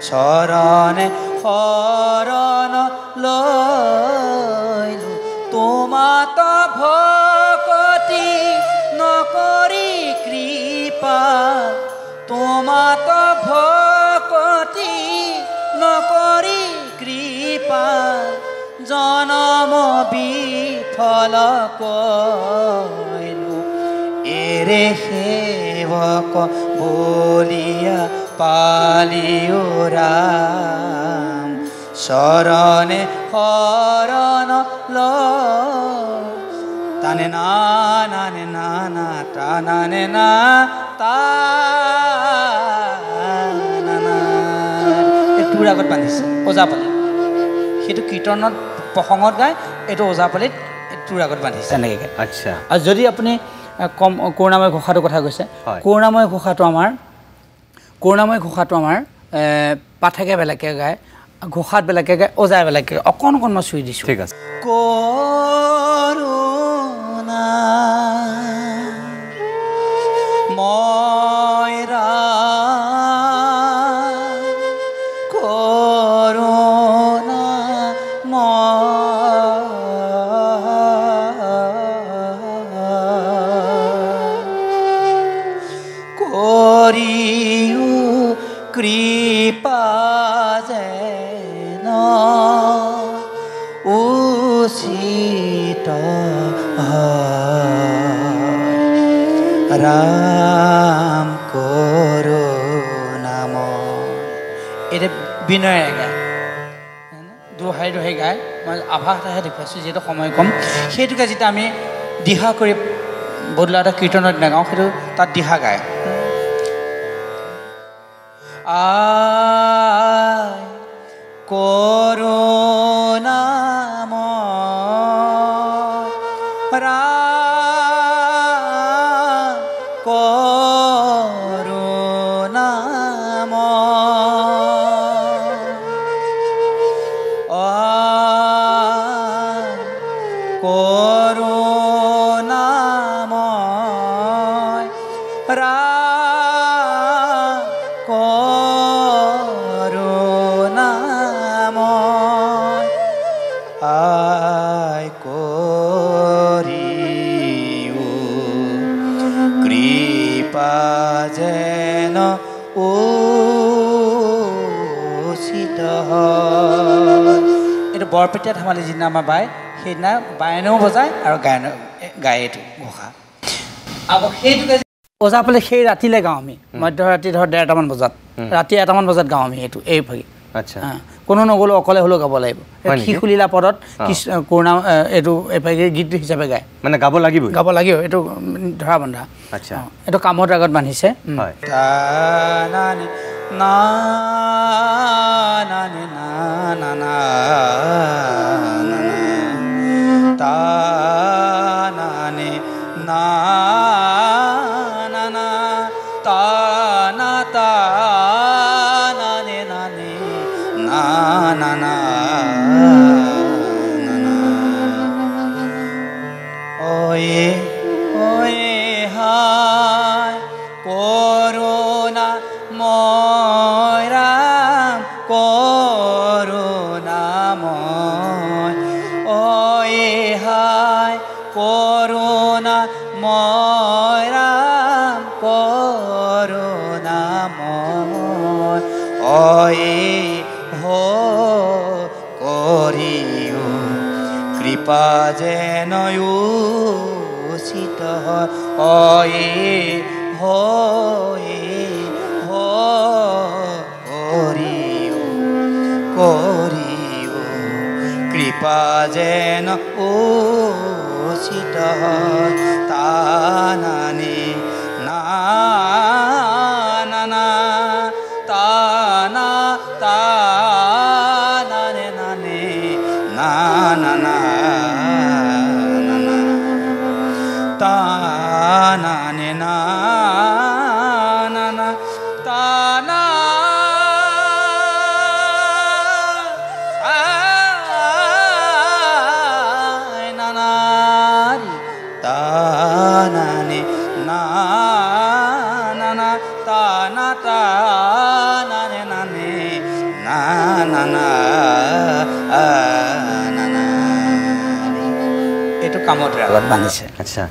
চৰণে শৰণ লৈলো তোমাত ভকতি নকৰি কৃপা তোমাত ভকতি নকৰি কৃপা জনম বিফল কইলো এৰে সেৱক বলিয়া পালিও ৰাম চৰণে শৰণ তানে না নানে না না তা নানে না তা এইটোৰ আগত বান্ধিছে ওজাপালি সেইটো কীৰ্তনত প্ৰসংগত গায় এইটো ওজাপালিত এইটোৰ আগত বান্ধিছে তেনেকৈ আচ্ছা আৰু যদি আপুনি কম কৰুণাময় ঘোষাটোৰ কথা কৈছে কৰুণাময় ঘোষাটো আমাৰ পাঠকে বেলেগকৈ গায় ঘোষাত বেলেগকৈ গায় ওজাই বেলেগকৈ অকণ মই চুই দিছোঁ ঠিক আছে কৰুণা ময়ৰা কৃপা যেন উচিত ৰাম কৰুণাময় এতিয়া বিনয়েৰে গায় দোহাই দোহাই গায় মই আভাস এটাহে দেখুৱাইছোঁ যিহেতু সময় কম সেইটোকে যেতিয়া আমি দিহা কৰি বদলা এটা কীৰ্তনত নাগাওঁ সেইটো তাত দিহা গায় আই কৰুণাময় ৰাম কৰুণাময় কৰুণাময় ৰাম আই কৰিও কৃপা যেন উচিত এইটো বৰপেটীয়া ধেমালি যিদিনা আমাৰ বায় সেইদিনা বায়নেও বজায় আৰু গায় এইটো ঘোষা আকৌ সেইটোকে ওজাপালি সেই ৰাতিলৈ গাওঁ আমি মধ্যৰাতি ধৰ 1:30মান বজাত ৰাতি 1টামান বজাত গাওঁ আমি এইটো এই ভাগি আচ্ছা কোনো নগ'লেও অকলে হ'লেও গাব লাগিব শিশুলীলা পদত কৰুণা এইটো এভাগি গীত হিচাপে গায় মানে গাব লাগিব এইটো ধৰা বন্ধা আচ্ছা এইটো কামত আগত বান্ধিছে ওয়ে ওয়ে হায় করুণা ময় রাম করুণাময় ওয়ে হায় করুণা ময় রাম করুণাময় ওয়ে হো করিও কৃপা যেন উচিত হয় করিও কৃপা যেন উচিত হয় তানানে তা না নে না না না তা না না না তা না নে না না না তা না নে না নে না না না এইটো কামত ৰাগত বান্ধিছে আচ্ছা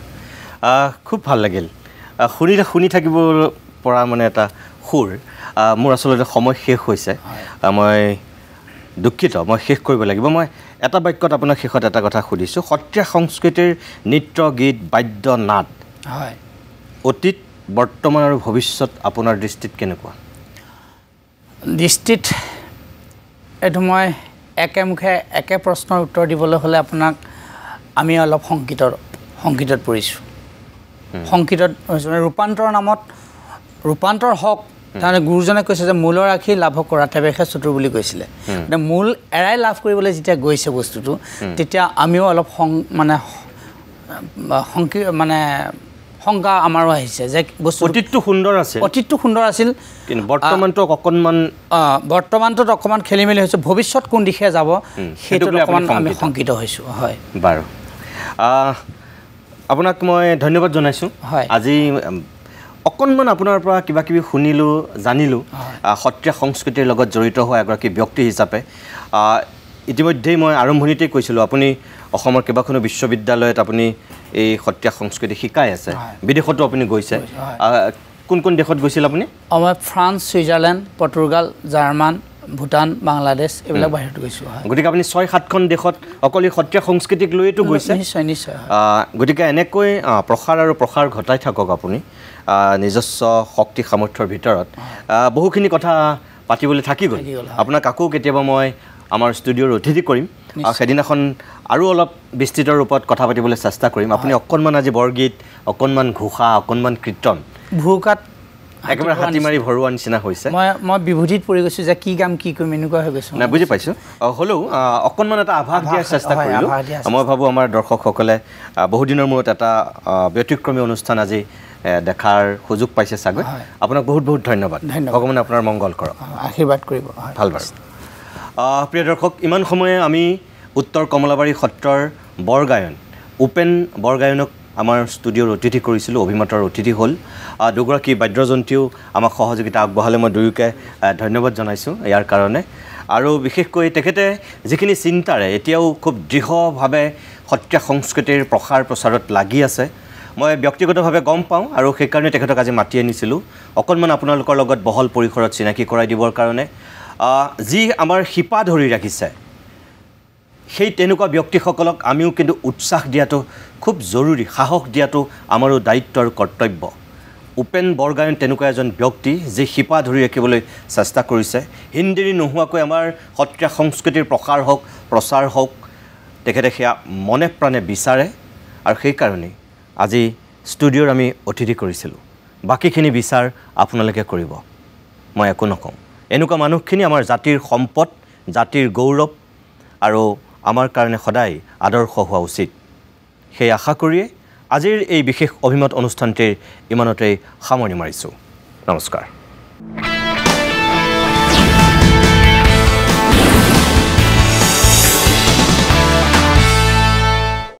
খুব ভাল লাগিল শুনি থাকিব পৰা মানে এটা সুৰ মোৰ আচলতে সময় শেষ হৈছে মই দুখিত মই শেষ কৰিব লাগিব মই এটা বাক্যত আপোনাক শেষত এটা কথা সুধিছোঁ সত্ৰীয়া সংস্কৃতিৰ নৃত্য গীত বাদ্য নাট হয় অতীত বৰ্তমান আৰু ভৱিষ্যত আপোনাৰ দৃষ্টিত কেনেকুৱা দৃষ্টিত এইটো মই একেমুখে একে প্ৰশ্নৰ উত্তৰ দিবলৈ হ'লে আপোনাক আমি অলপ সংকীতত পৰিছোঁ সংকীতত ৰূপান্তৰ নামত ৰূপান্তৰ হওক তাৰমানে গুৰুজনে কৈছে যে মূলৰ ৰাখি লাভ কৰা তেৱেশে চতুৰ বুলি কৈছিলে মূল এৰাই লাভ কৰিবলৈ যেতিয়া গৈছে বস্তুটো তেতিয়া আমিও অলপ মানে শংকা আমাৰো আহিছে যে বস্তু অতীতটো সুন্দৰ আছিল কিন্তু বৰ্তমানটোত অকণমান খেলি মেলি হৈছে ভৱিষ্যত কোন দিশে যাব সেইটো অকণমান আমি শংকিত হৈছোঁ হয় বাৰু আপোনাক মই ধন্যবাদ জনাইছোঁ আজি অকণমান আপোনাৰ পৰা কিবা কিবি শুনিলোঁ জানিলোঁ সত্ৰীয়া সংস্কৃতিৰ লগত জড়িত হোৱা এগৰাকী ব্যক্তি হিচাপে ইতিমধ্যেই মই আৰম্ভণিতেই কৈছিলোঁ আপুনি অসমৰ কেইবাখনো বিশ্ববিদ্যালয়ত আপুনি এই সত্ৰীয়া সংস্কৃতি শিকাই আছে বিদেশতো আপুনি গৈছে কোন কোন দেশত গৈছিল আপুনি মই France Switzerland Portugal German Bhutan Bangladesh এইবিলাক বাহিৰত গৈছোঁ গতিকে আপুনি 6-7খন দেশত অকল সত্ৰীয়া সংস্কৃতিক লৈতো গৈছে নিশ্চয় নিশ্চয় গতিকে এনেকৈ প্ৰসাৰ ঘটাই থাকক আপুনি নিজস্ব শক্তি সামৰ্থ্যৰ ভিতৰত বহুখিনি কথা পাতিবলৈ থাকি গ'ল আপোনাক আকৌ কেতিয়াবা মই আমাৰ ষ্টুডিঅ'ৰ অতিথি কৰিম সেদিনাখন আৰু অলপ বিস্তৃত ৰূপত কথা পাতিবলৈ চেষ্টা কৰিম আপুনি অকণমান আজি বৰগীত অকণমান ঘোষা অকণমান কীৰ্তন ভুকাত একেবাৰে হাতী মাৰি ভৰোৱা নিচিনা হৈছে মই বিভূতিত পৰি গৈছোঁ যে কি কাম কি কৰিম এনেকুৱা হৈ গৈছোঁ নাই বুজি পাইছোঁ হ'লেও অকণমান এটা আভাস দিয়াৰ চেষ্টা কৰিলোঁ মই ভাবোঁ আমাৰ দৰ্শকসকলে বহুদিনৰ মূৰত এটা ব্যতিক্ৰমী অনুষ্ঠান আজি দেখাৰ সুযোগ পাইছে চাগৈ আপোনাক বহুত বহুত ধন্যবাদ ভগৱানে আপোনাৰ মংগল কৰক আশীৰ্বাদ কৰিব ভাল বাৰু প্ৰিয় দৰ্শক ইমান সময়ে আমি উত্তৰ কমলাবাৰী সত্ৰৰ বৰগায়ন উপেন বৰগায়নক আমাৰ ষ্টুডিঅ'ৰ অতিথি কৰিছিলোঁ অভিমতৰ অতিথি হ'ল দুগৰাকী বাদ্যযন্ত্ৰীও আমাক সহযোগিতা আগবঢ়ালে মই দুয়োকে ধন্যবাদ জনাইছোঁ ইয়াৰ কাৰণে আৰু বিশেষকৈ তেখেতে যিখিনি চিন্তাৰে এতিয়াও খুব দৃঢ়ভাৱে সত্ৰীয়া সংস্কৃতিৰ প্ৰচাৰত লাগি আছে মই ব্যক্তিগতভাৱে গম পাওঁ আৰু সেইকাৰণে তেখেতক আজি মাতি আনিছিলোঁ অকণমান আপোনালোকৰ লগত বহল পৰিসৰত চিনাকি কৰাই দিবৰ কাৰণে যি আমাৰ শিপা ধৰি ৰাখিছে সেই তেনেকুৱা ব্যক্তিসকলক আমিও কিন্তু উৎসাহ দিয়াটো খুব জৰুৰী সাহস দিয়াটো আমাৰো দায়িত্ব আৰু কৰ্তব্য উপেন বৰগায়ন তেনেকুৱা এজন ব্যক্তি যি শিপা ধৰি ৰাখিবলৈ চেষ্টা কৰিছে হিন্দিৰী নোহোৱাকৈ আমাৰ সত্ৰীয়া সংস্কৃতিৰ প্ৰচাৰ হওক তেখেতে সেয়া মনে প্ৰাণে বিচাৰে আৰু সেইকাৰণেই আজি ষ্টুডিঅ'ৰ আমি অতিথি কৰিছিলোঁ বাকীখিনি বিচাৰ আপোনালোকে কৰিব মই একো নকওঁ এনেকুৱা মানুহখিনি আমাৰ জাতিৰ সম্পদ জাতিৰ গৌৰৱ আৰু আমাৰ কাৰণে সদায় আদৰ্শ হোৱা উচিত সেই আশা কৰিয়ে আজিৰ এই বিশেষ অভিমত অনুষ্ঠানটিৰ ইমানতেই সামৰণি মাৰিছোঁ নমস্কাৰ